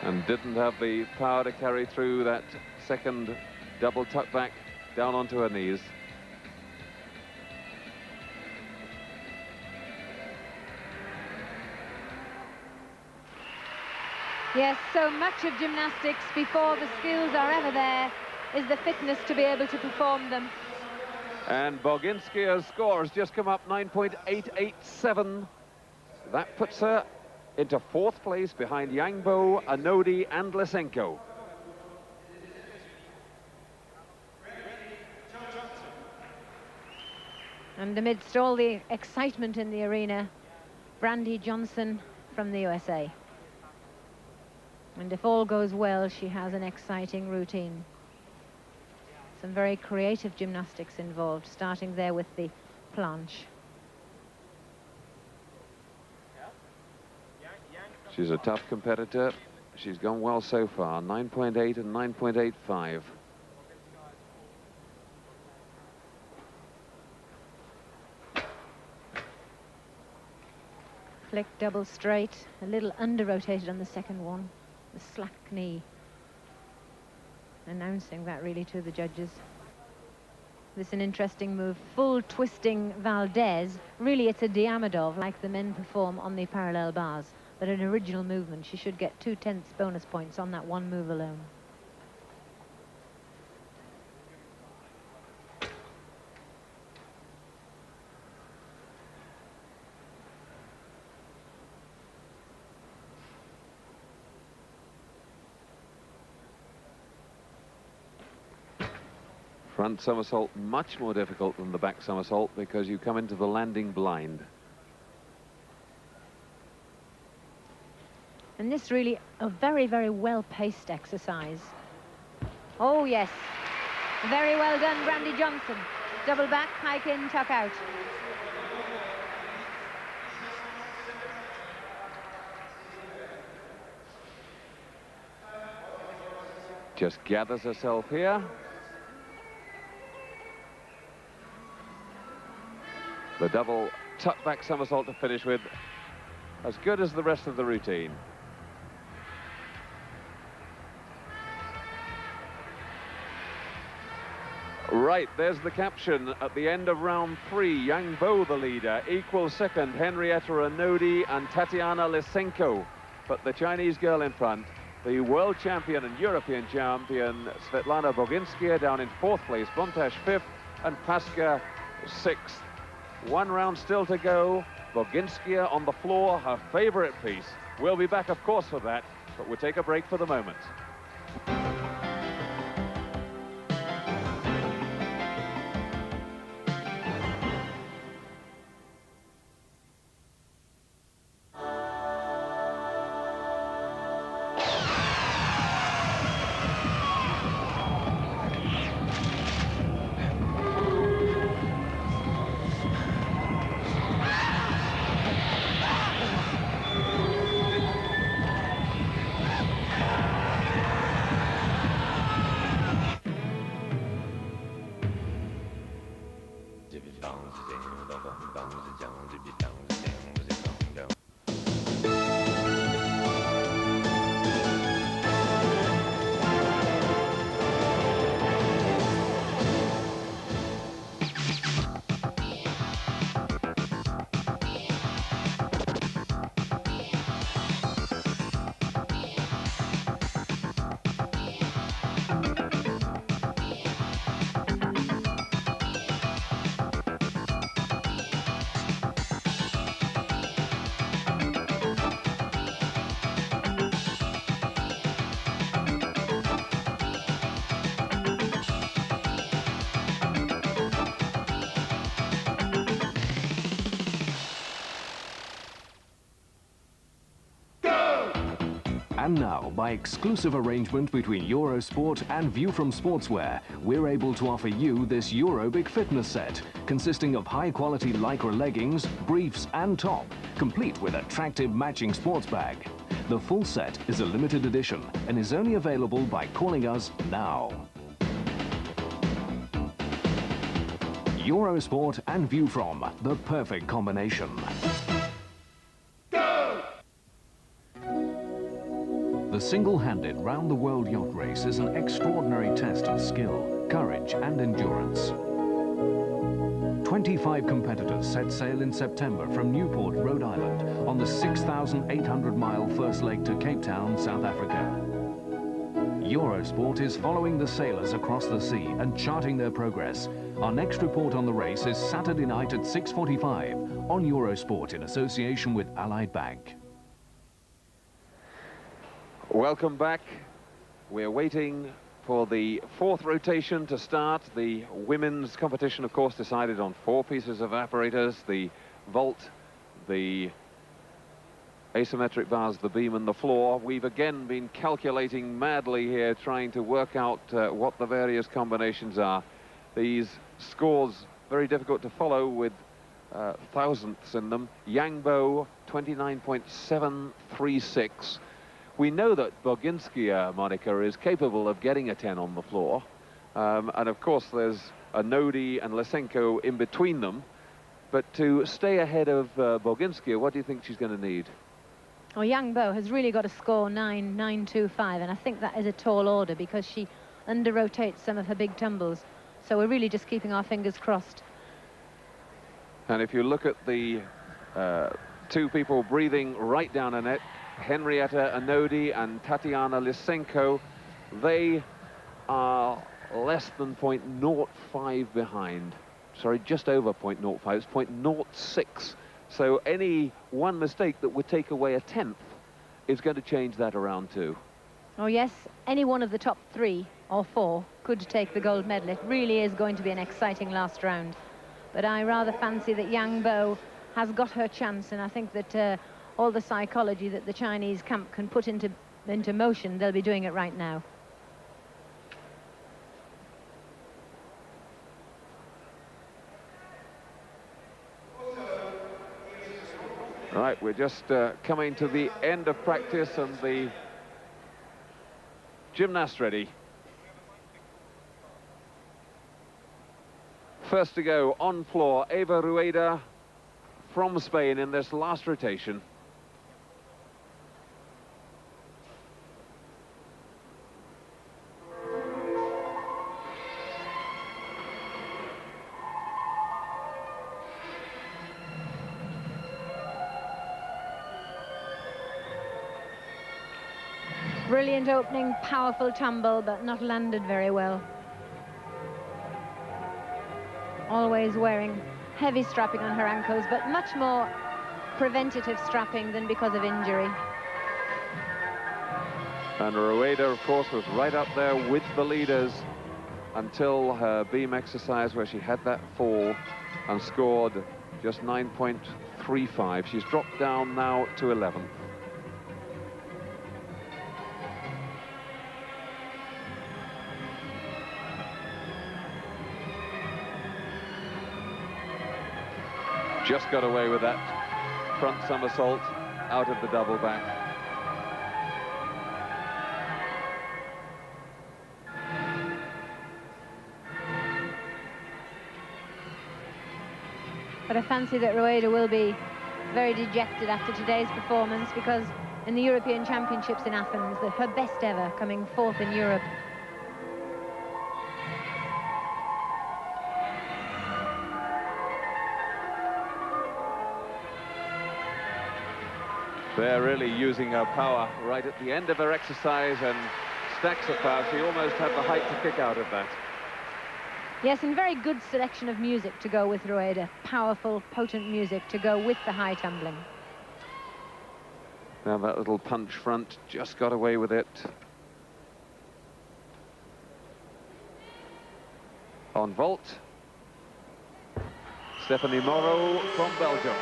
And didn't have the power to carry through that second double tuck back down onto her knees. Yes, so much of gymnastics, before the skills are ever there, is the fitness to be able to perform them. And Boginskia's score has just come up 9.887. That puts her into 4th place behind Yangbo, Anodi and Lysenko. And amidst all the excitement in the arena, Brandy Johnson from the USA. And if all goes well, she has an exciting routine. Some very creative gymnastics involved, starting there with the planche. She's a tough competitor. She's gone well so far, 9.8 and 9.85. Flick double straight, a little under-rotated on the second one. The slack knee. Announcing that really to the judges. This is an interesting move. Full twisting Valdez. Really, it's a Diamidov, like the men perform on the parallel bars. But an original movement, she should get 2/10 bonus points on that one move alone. Front somersault much more difficult than the back somersault because you come into the landing blind. And this really a very, very well-paced exercise. Oh, yes. Very well done, Brandy Johnson. Double back, hike in, tuck out. Just gathers herself here. The double tuck back somersault to finish with. As good as the rest of the routine. Right, there's the caption at the end of round 3. Yang Bo, the leader, equal second, Henrietta Anodi and Tatiana Lysenko. But the Chinese girl in front, the world champion and European champion, Svetlana Boginskia, down in 4th place, Bontash 5th, and Paska 6th. 1 round still to go. Boginskia on the floor, her favorite piece. We'll be back, of course, for that, but we'll take a break for the moment. And now, by exclusive arrangement between Eurosport and View from Sportswear, we're able to offer you this Eurobic fitness set, consisting of high-quality Lycra leggings, briefs and top, complete with attractive matching sports bag. The full set is a limited edition and is only available by calling us now. Eurosport and View from, the perfect combination. Go! The single-handed round-the-world yacht race is an extraordinary test of skill, courage and endurance. 25 competitors set sail in September from Newport, Rhode Island on the 6,800-mile first leg to Cape Town, South Africa. Eurosport is following the sailors across the sea and charting their progress. Our next report on the race is Saturday night at 6:45 on Eurosport in association with Allied Bank. Welcome back. We're waiting for the fourth rotation to start. The women's competition, of course, decided on 4 pieces of apparatus: the vault, the asymmetric bars, the beam and the floor. We've again been calculating madly here, trying to work out what the various combinations are. These scores very difficult to follow with thousandths in them. Yangbo 29.736. We know that Boginskaya, Monica, is capable of getting a 10 on the floor. And of course there's Anodi and Lysenko in between them. But to stay ahead of Boginskaya, what do you think she's going to need? Well, Yangbo has really got to score 9.925, and I think that is a tall order because she under-rotates some of her big tumbles. So we're really just keeping our fingers crossed. And if you look at the 2 people breathing right down a net, Henrietta Anodi and Tatiana Lysenko, they are less than 0.05 behind. Sorry, just over 0.05, it's 0.06. So any one mistake that would take away a 10th is going to change that around too. Oh yes, any one of the top 3 or 4 could take the gold medal. It really is going to be an exciting last round. But I rather fancy that Yangbo has got her chance, and I think that all the psychology that the Chinese camp can put into motion, they'll be doing it right now. Right, we're just coming to the end of practice and the gymnast ready. First to go on floor, Eva Rueda from Spain in this last rotation. Brilliant opening, powerful tumble, but not landed very well. Always wearing heavy strapping on her ankles, but much more preventative strapping than because of injury. And Rueda, of course, was right up there with the leaders until her beam exercise where she had that fall and scored just 9.35. She's dropped down now to 11th. Just got away with that front somersault out of the double back. But I fancy that Rueda will be very dejected after today's performance, because in the European Championships in Athens, her best ever, coming 4th in Europe. They're really using her power right at the end of her exercise, and stacks of power. She almost had the height to kick out of that. Yes, and very good selection of music to go with Rueda. Powerful, potent music to go with the high tumbling. Now that little punch front just got away with it. On vault, Stephanie Moreau from Belgium.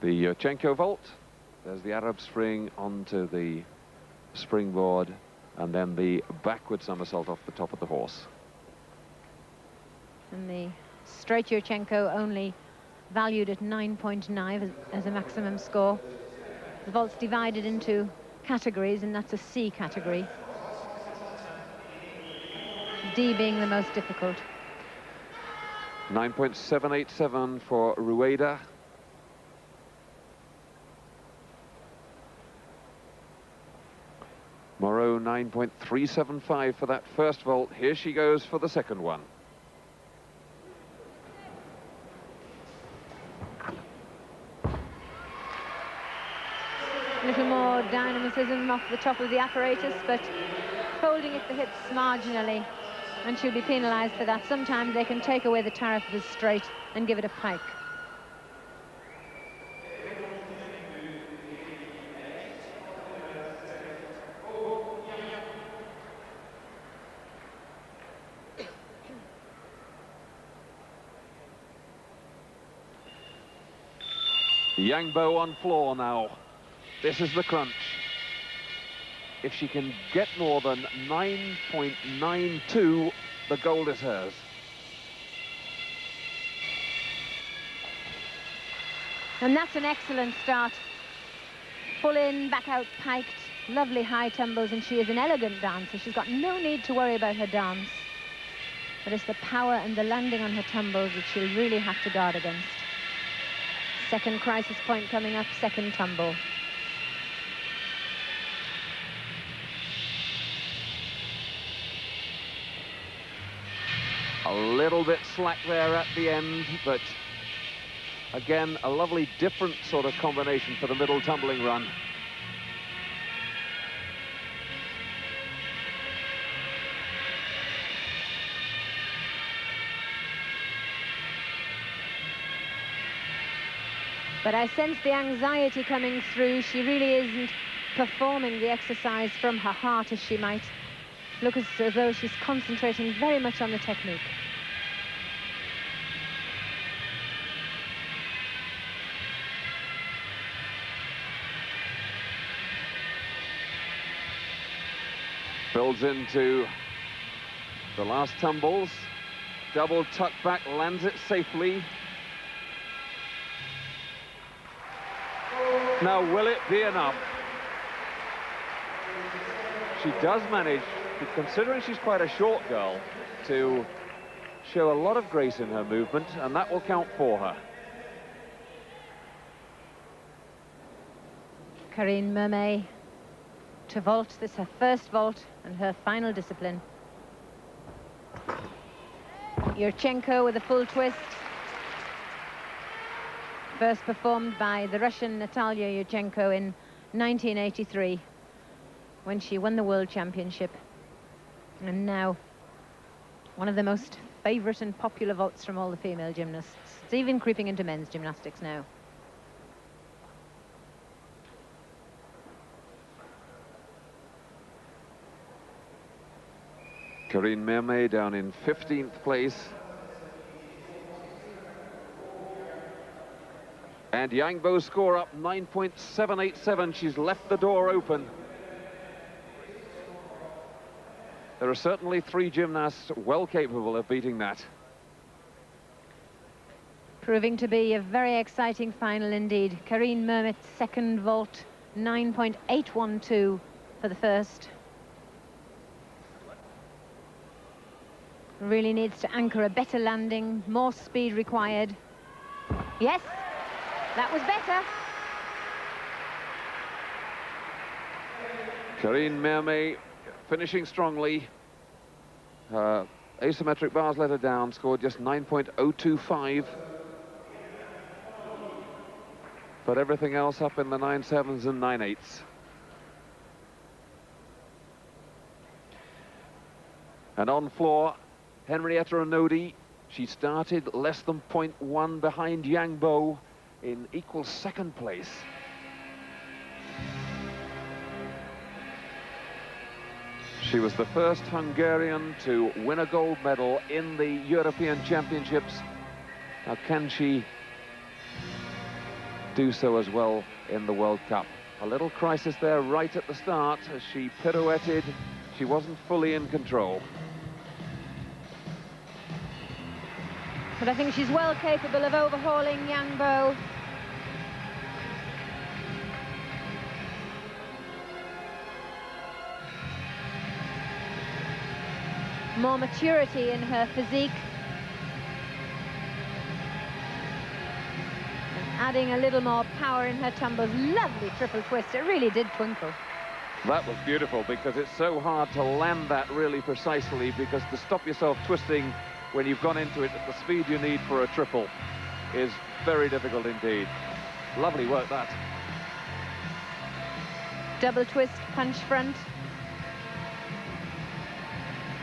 The Yurchenko vault. There's the Arab spring onto the springboard, and then the backward somersault off the top of the horse. And the straight Yurchenko only valued at 9.9 as a maximum score. The vault's divided into categories, and that's a C category. D being the most difficult. 9.787 for Rueda. Moreau 9.375 for that first vault. Here she goes for the second one. A little more dynamism off the top of the apparatus, but folding at the hips marginally, and she'll be penalised for that. Sometimes they can take away the tariff of the straight and give it a pike. Yangbo on floor now. This is the crunch. If she can get more than 9.92, the gold is hers. And that's an excellent start. Full in, back out, piked, lovely high tumbles, and she is an elegant dancer. She's got no need to worry about her dance. But it's the power and the landing on her tumbles that she'll really have to guard against. Second crisis point coming up, second tumble. A little bit slack there at the end, but again, a lovely different sort of combination for the middle tumbling run. But I sense the anxiety coming through. She really isn't performing the exercise from her heart as she might. Look as though she's concentrating very much on the technique. Builds into the last tumbles. Double tuck back, lands it safely. Now, will it be enough? She does manage, considering she's quite a short girl, to show a lot of grace in her movement, and that will count for her. Karine Mermet to vault. This is her first vault and her final discipline. Yurchenko with a full twist. First performed by the Russian Natalia Yurchenko in 1983 when she won the World Championship. And now one of the most favourite and popular vaults from all the female gymnasts. It's even creeping into men's gymnastics now. Karine Mermet down in 15th place. And Yangbo's score up 9.787. She's left the door open. There are certainly three gymnasts well capable of beating that. Proving to be a very exciting final indeed. Karine Mermet, second vault, 9.812 for the first. Really needs to anchor a better landing, more speed required. Yes, that was better. Karine Mermet finishing strongly. Her asymmetric bars let her down, scored just 9.025. But everything else up in the 9.7s and 9.8s. And on floor, Henrietta Onodi, she started less than 0.1 behind Yangbo in equal second place. She was the first Hungarian to win a gold medal in the European Championships. Now, can she do so as well in the World Cup. A little crisis there right at the start as she pirouetted. She wasn't fully in control. But I think she's well capable of overhauling Yang Bo. More maturity in her physique. And adding a little more power in her tumbles. Lovely triple twist. It really did twinkle. That was beautiful because it's so hard to land that really precisely, because to stop yourself twisting when you've gone into it at the speed you need for a triple is very difficult indeed. Lovely work, that. Double twist, punch front.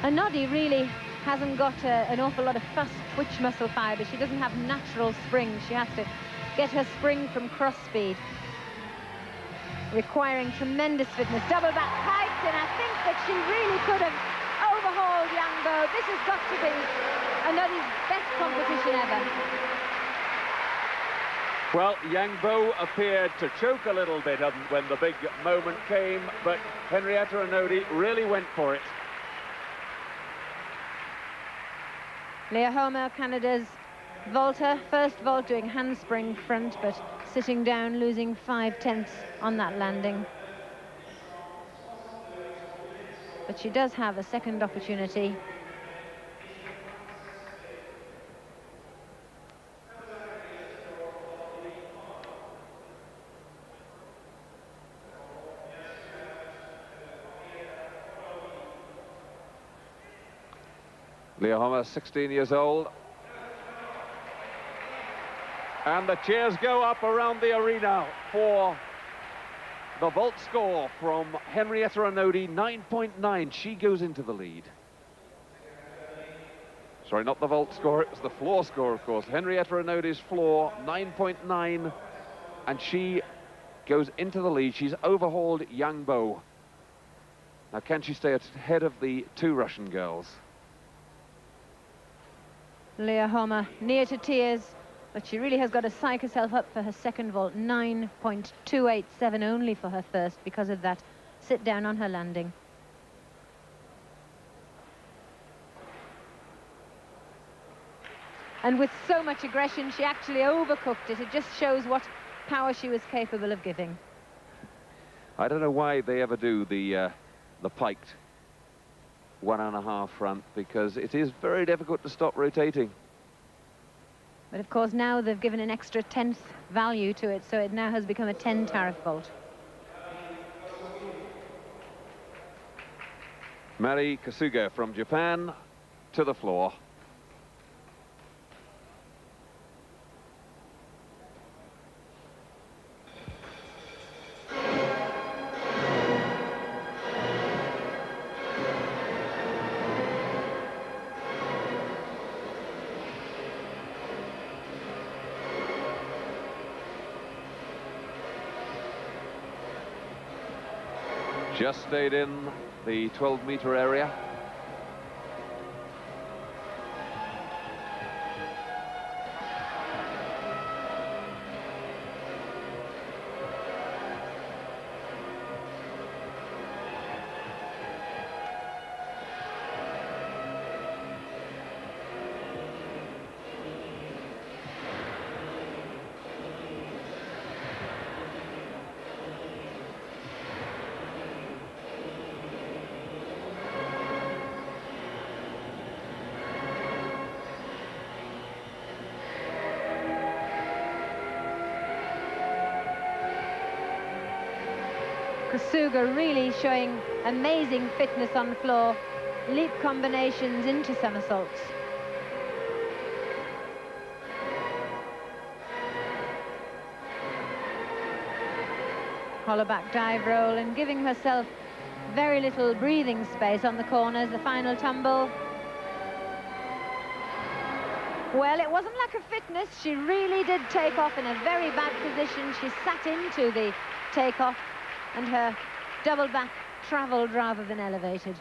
And Noddy really hasn't got an awful lot of fast twitch muscle fibre. She doesn't have natural spring. She has to get her spring from cross speed, requiring tremendous fitness. Double back pipes, and I think that she really could have overhauled Yang Bo. This has got to be Noddy's best competition ever. Well, Yang Bo appeared to choke a little bit when the big moment came, but Henrietta Noddy really went for it. Leah Homer, Canada's vaulter, first vault doing handspring front, but sitting down, losing 5/10 on that landing. But she does have a second opportunity. Leah Homer, 16 years old. And the cheers go up around the arena for the vault score from Henrietta Noddy, 9.9. She goes into the lead. Sorry, not the vault score, it was the floor score, of course. Henrietta Noddy's floor, 9.9, and she goes into the lead. She's overhauled Yang Bo. Now, can she stay ahead of the two Russian girls? Leah Homer near to tears, but she really has got to psych herself up for her second vault. 9.287 only for her first because of that sit down on her landing. And with so much aggression, she actually overcooked it. It just shows what power she was capable of giving. I don't know why they ever do the piked 1.5 front, because it is very difficult to stop rotating. But of course now they've given an extra 10th value to it, so it now has become a 10 tariff vault. Mari Kasuga from Japan to the floor. Just stayed in the 12-meter area. Kasuga really showing amazing fitness on the floor. Leap combinations into somersaults. Hollow back dive roll and giving herself very little breathing space on the corners. The final tumble. Well, it wasn't lack of fitness. She really did take off in a very bad position. She sat into the takeoff, and her double back travelled rather than elevated.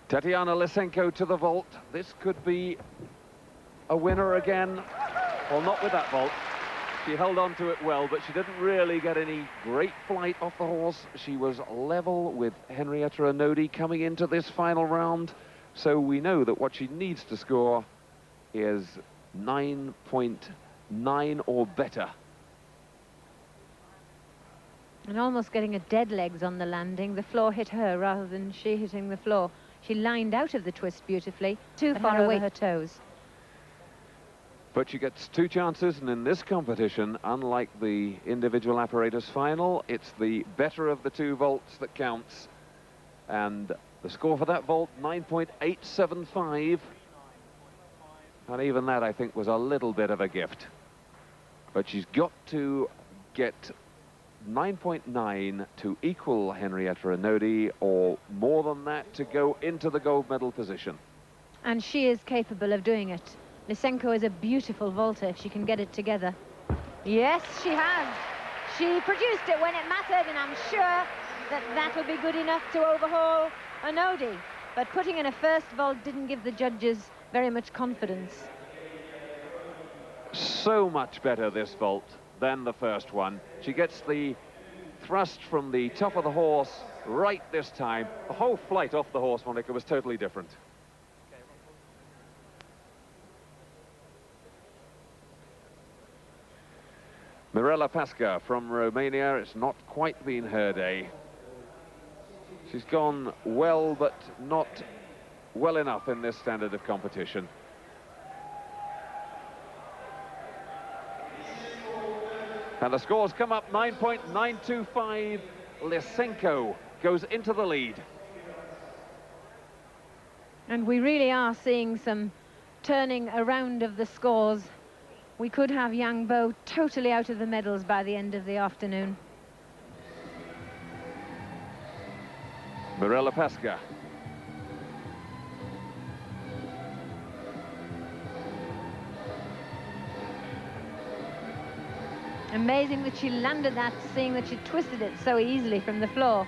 Tatiana Lysenko to the vault. This could be a winner again. Well, not with that vault. She held on to it well, but she didn't really get any great flight off the horse. She was level with Henrietta Anodi coming into this final round. So we know that what she needs to score is 9.9 or better. And almost getting a dead legs on the landing. The floor hit her rather than she hitting the floor. She lined out of the twist beautifully, too far away her toes. But she gets two chances, and in this competition, unlike the individual apparatus final, it's the better of the two vaults that counts. And the score for that vault, 9.875. And even that, I think, was a little bit of a gift. But she's got to get 9.9 to equal Henrietta Anodi, or more than that to go into the gold medal position. And she is capable of doing it. Lysenko is a beautiful vaulter if she can get it together. Yes, she has. She produced it when it mattered, and I'm sure that that'll be good enough to overhaul Anodi. But putting in a first vault didn't give the judges very much confidence. So much better this vault than the first one. She gets the thrust from the top of the horse right this time. The whole flight off the horse, Monica, was totally different. Mirela Pasca from Romania. It's not quite been her day. She's gone well, but not well enough in this standard of competition. And the scores come up. 9.925. Lysenko goes into the lead. And we really are seeing some turning around of the scores. We could have Yang Bo totally out of the medals by the end of the afternoon. Mirela Pasca. Amazing that she landed that, seeing that she twisted it so easily from the floor.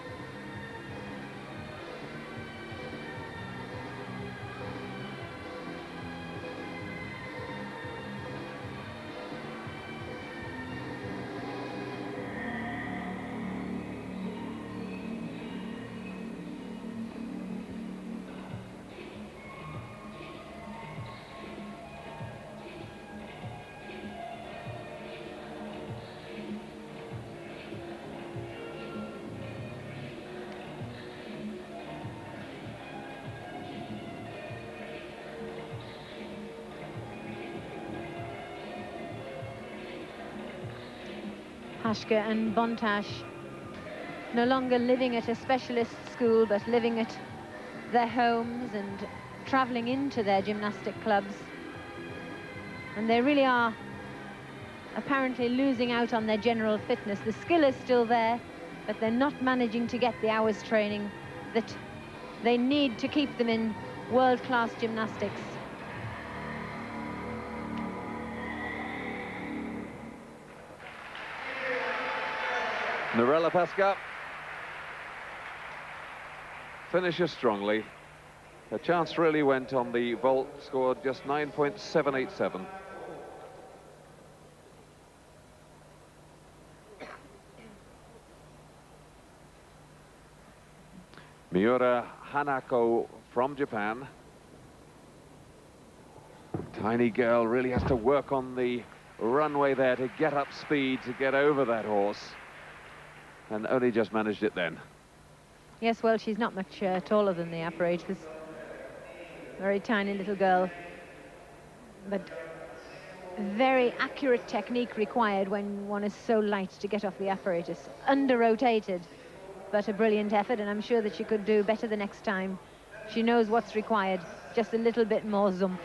Hashka and Bontash no longer living at a specialist school, but living at their homes and travelling into their gymnastic clubs. And they really are apparently losing out on their general fitness. The skill is still there, but they're not managing to get the hours training that they need to keep them in world-class gymnastics. Mirela Pasca finishes strongly. Her chance really went on the vault, scored just 9.787. Miura Hanako from Japan. Tiny girl really has to work on the runway there to get up speed, to get over that horse. And only just managed it then. Yes, well, she's not much taller than the apparatus. Very tiny little girl. But very accurate technique required when one is so light to get off the apparatus. Under-rotated, but a brilliant effort, and I'm sure that she could do better the next time. She knows what's required, just a little bit more zumph.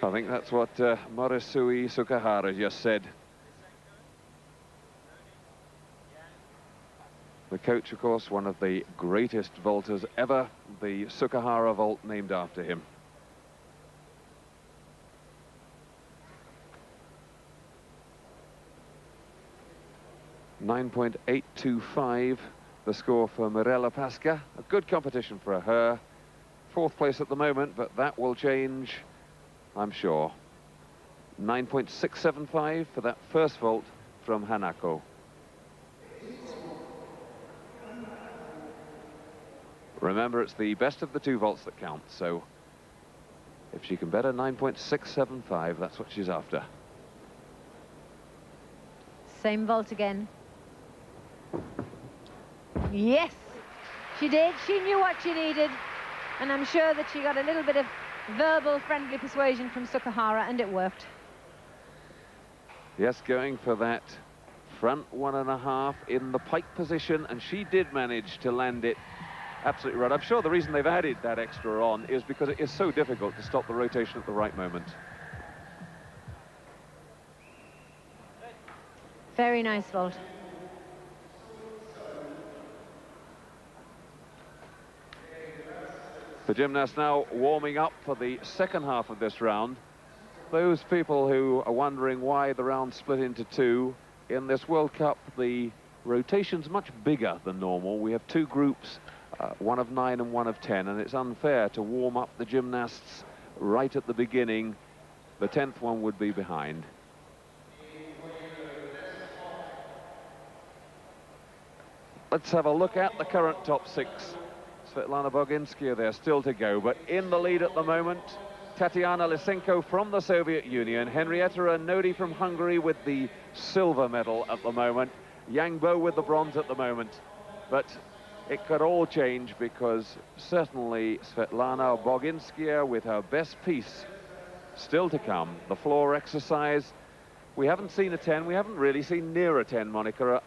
I think that's what Morisui Sukahara just said. The coach, of course, one of the greatest vaulters ever, the Sukahara vault named after him. (9.825). the score for Mirella Pasca. A good competition for her. 4th place at the moment, but that will change, I'm sure. 9.675 for that first vault from Hanako. Remember, it's the best of the 2 vaults that count, so if she can better 9.675, that's what she's after. Same vault again. Yes, she did. She knew what she needed. And I'm sure that she got a little bit of verbal friendly persuasion from Sukahara, and it worked. Yes, going for that front 1.5 in the pike position, and she did manage to land it absolutely right. I'm sure the reason they've added that extra on is because it is so difficult to stop the rotation at the right moment. Very nice vault. The gymnasts now warming up for the second half of this round. Those people who are wondering why the round split into 2, in this World Cup, the rotation's much bigger than normal. We have 2 groups, one of 9 and one of 10, and it's unfair to warm up the gymnasts right at the beginning. The 10th one would be behind. Let's have a look at the current top 6. Svetlana Boginskaya there still to go, but in the lead at the moment, Tatiana Lysenko from the Soviet Union, Henrietta Nodi from Hungary with the silver medal at the moment, Yang Bo with the bronze at the moment. But it could all change, because certainly Svetlana Boginskaya with her best piece still to come. The floor exercise, we haven't seen a 10, we haven't really seen near a 10, Monica.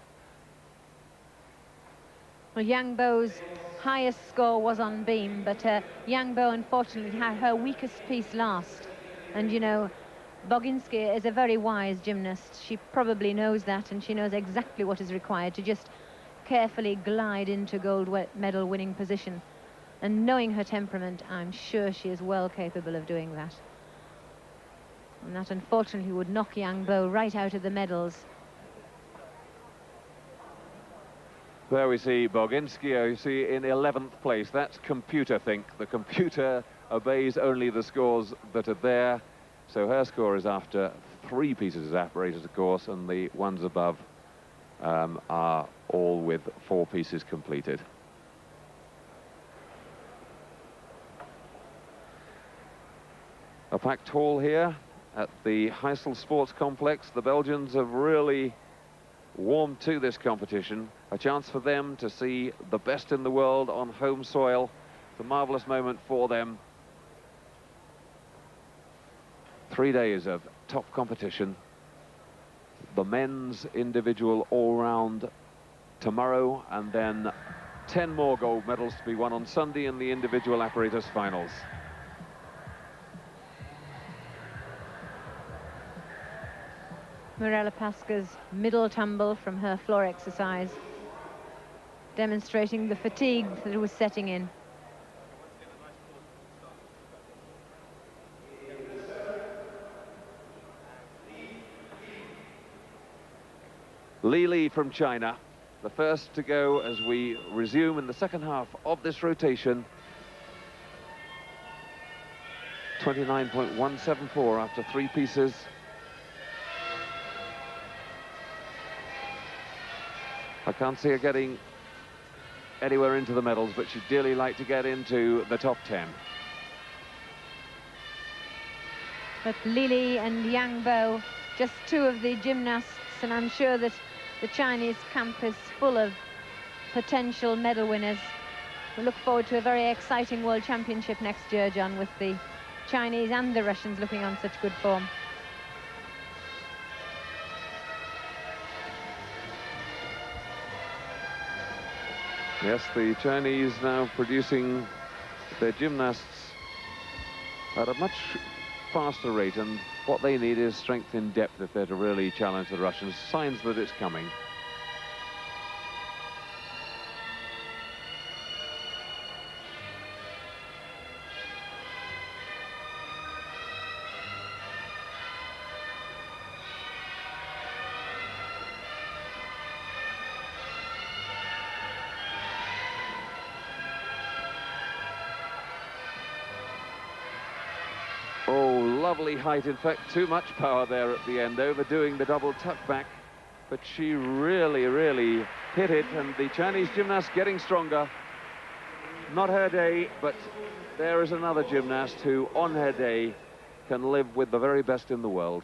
Well, Yang Bo's highest score was on beam, but Yang Bo unfortunately had her weakest piece last. And you know, Boginskaya is a very wise gymnast. She probably knows that, and she knows exactly what is required to just carefully glide into gold medal winning position. And knowing her temperament, I'm sure she is well capable of doing that. And that unfortunately would knock Yang Bo right out of the medals. There we see Boginskaya, you see, in 11th place. That's computer think. The computer obeys only the scores that are there. So her score is after 3 pieces of apparatus, of course, and the ones above are all with 4 pieces completed. A packed hall here at the Heysel Sports Complex. The Belgians have really warmed to this competition. A chance for them to see the best in the world on home soil. It's a marvellous moment for them. 3 days of top competition. The men's individual all-round tomorrow, and then 10 more gold medals to be won on Sunday in the individual apparatus finals. Mirella Pasca's middle tumble from her floor exercise, demonstrating the fatigue that was setting in. Li from China, the first to go as we resume in the second half of this rotation. 29.174 after 3 pieces. I can't see her getting anywhere into the medals, but she'd dearly like to get into the top 10. But Li and Yang Bo, just 2 of the gymnasts, and I'm sure that the Chinese camp is full of potential medal winners. We look forward to a very exciting World Championship next year, John, with the Chinese and the Russians looking on such good form. Yes, the Chinese now producing their gymnasts at a much faster rate, and what they need is strength in depth if they're to really challenge the Russians. Signs that it's coming. lovely height. In fact, too much power there at the end, overdoing the double tuck back. But she really, really hit it, and the Chinese gymnast getting stronger. Not her day, but there is another gymnast who, on her day, can live with the very best in the world.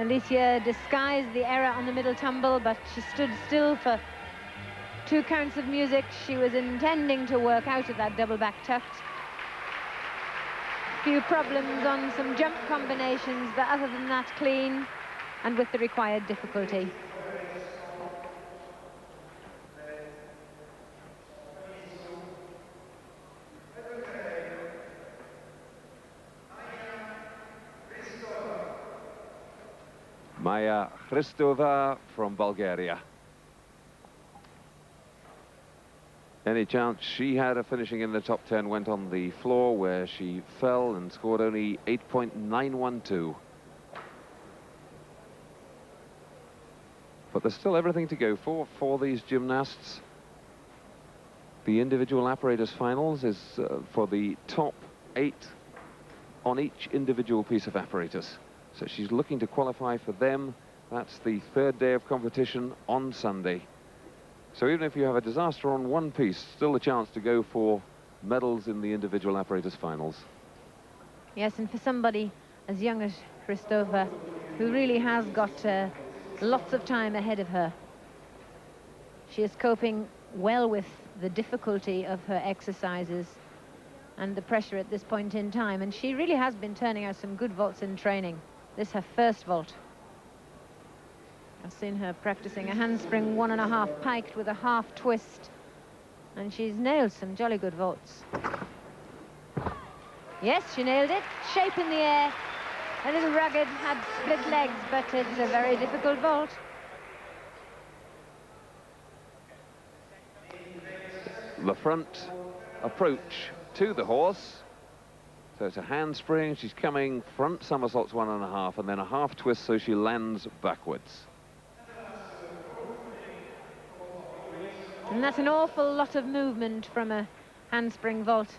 Alicia disguised the error on the middle tumble, but she stood still for 2 counts of music. She was intending to work out of that double back tuft. Few problems on some jump combinations, but other than that, clean and with the required difficulty. Maya Hristova from Bulgaria. Any chance she had of finishing in the top 10 went on the floor, where she fell and scored only 8.912. But there's still everything to go for these gymnasts. The individual apparatus finals is for the top 8 on each individual piece of apparatus. So she's looking to qualify for them. That's the 3rd day of competition on Sunday. So even if you have a disaster on one piece, still a chance to go for medals in the individual apparatus finals. Yes, and for somebody as young as Hristova, who really has got lots of time ahead of her, she is coping well with the difficulty of her exercises and the pressure at this point in time. And she really has been turning out some good vaults in training. This is her first vault. I've seen her practicing a handspring 1.5 piked with a half twist, and she's nailed some jolly good vaults. Yes, she nailed it. Shape in the air, a little rugged, had split legs, but it's a very difficult vault. The front approach to the horse. So it's a handspring. She's coming front somersaults 1.5, and then a half twist, so she lands backwards. And that's an awful lot of movement from a handspring vault.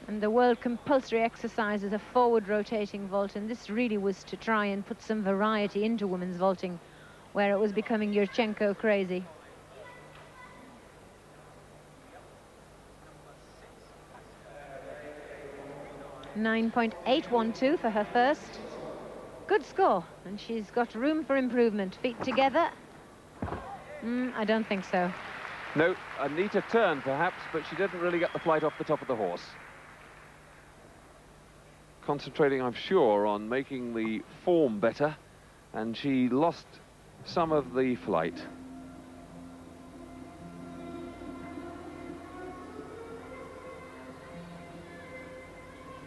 And the world compulsory exercise is a forward rotating vault, and this really was to try and put some variety into women's vaulting, where it was becoming Yurchenko crazy. 9.812 for her first. Good score, and she's got room for improvement. Feet together. I don't think so. No, a neater turn perhaps, but she didn't really get the flight off the top of the horse. Concentrating, I'm sure, on making the form better, and she lost some of the flight.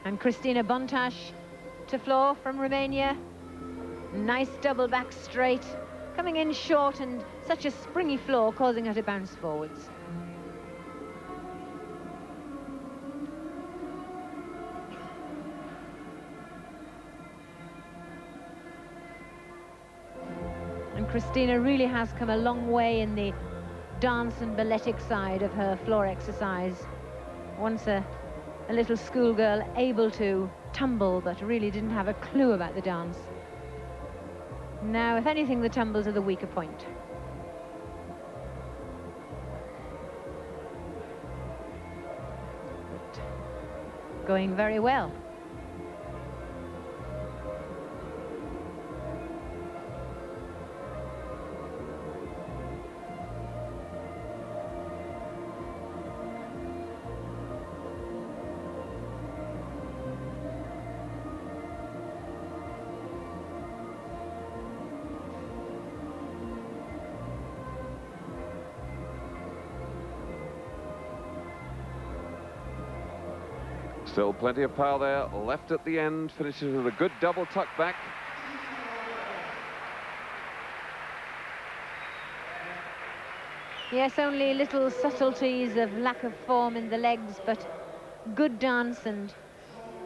And Christina Bontaș to floor from Romania. Nice double back straight, coming in short, and such a springy floor, causing her to bounce forwards. And Christina really has come a long way in the dance and balletic side of her floor exercise. Once a little schoolgirl, able to tumble, but really didn't have a clue about the dance. Now, if anything, the tumbles are the weaker point. going very well. Still plenty of power there, left at the end, finishes with a good double tuck back. Yes, only little subtleties of lack of form in the legs, but good dance, and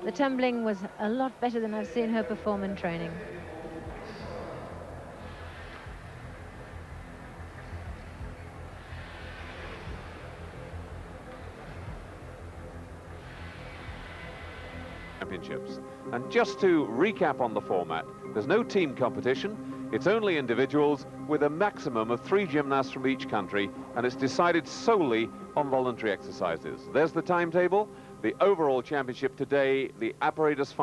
the tumbling was a lot better than I've seen her perform in training. Championships. And just to recap on the format, there's no team competition, it's only individuals with a maximum of 3 gymnasts from each country, and it's decided solely on voluntary exercises. There's the timetable, the overall championship today, the apparatus final.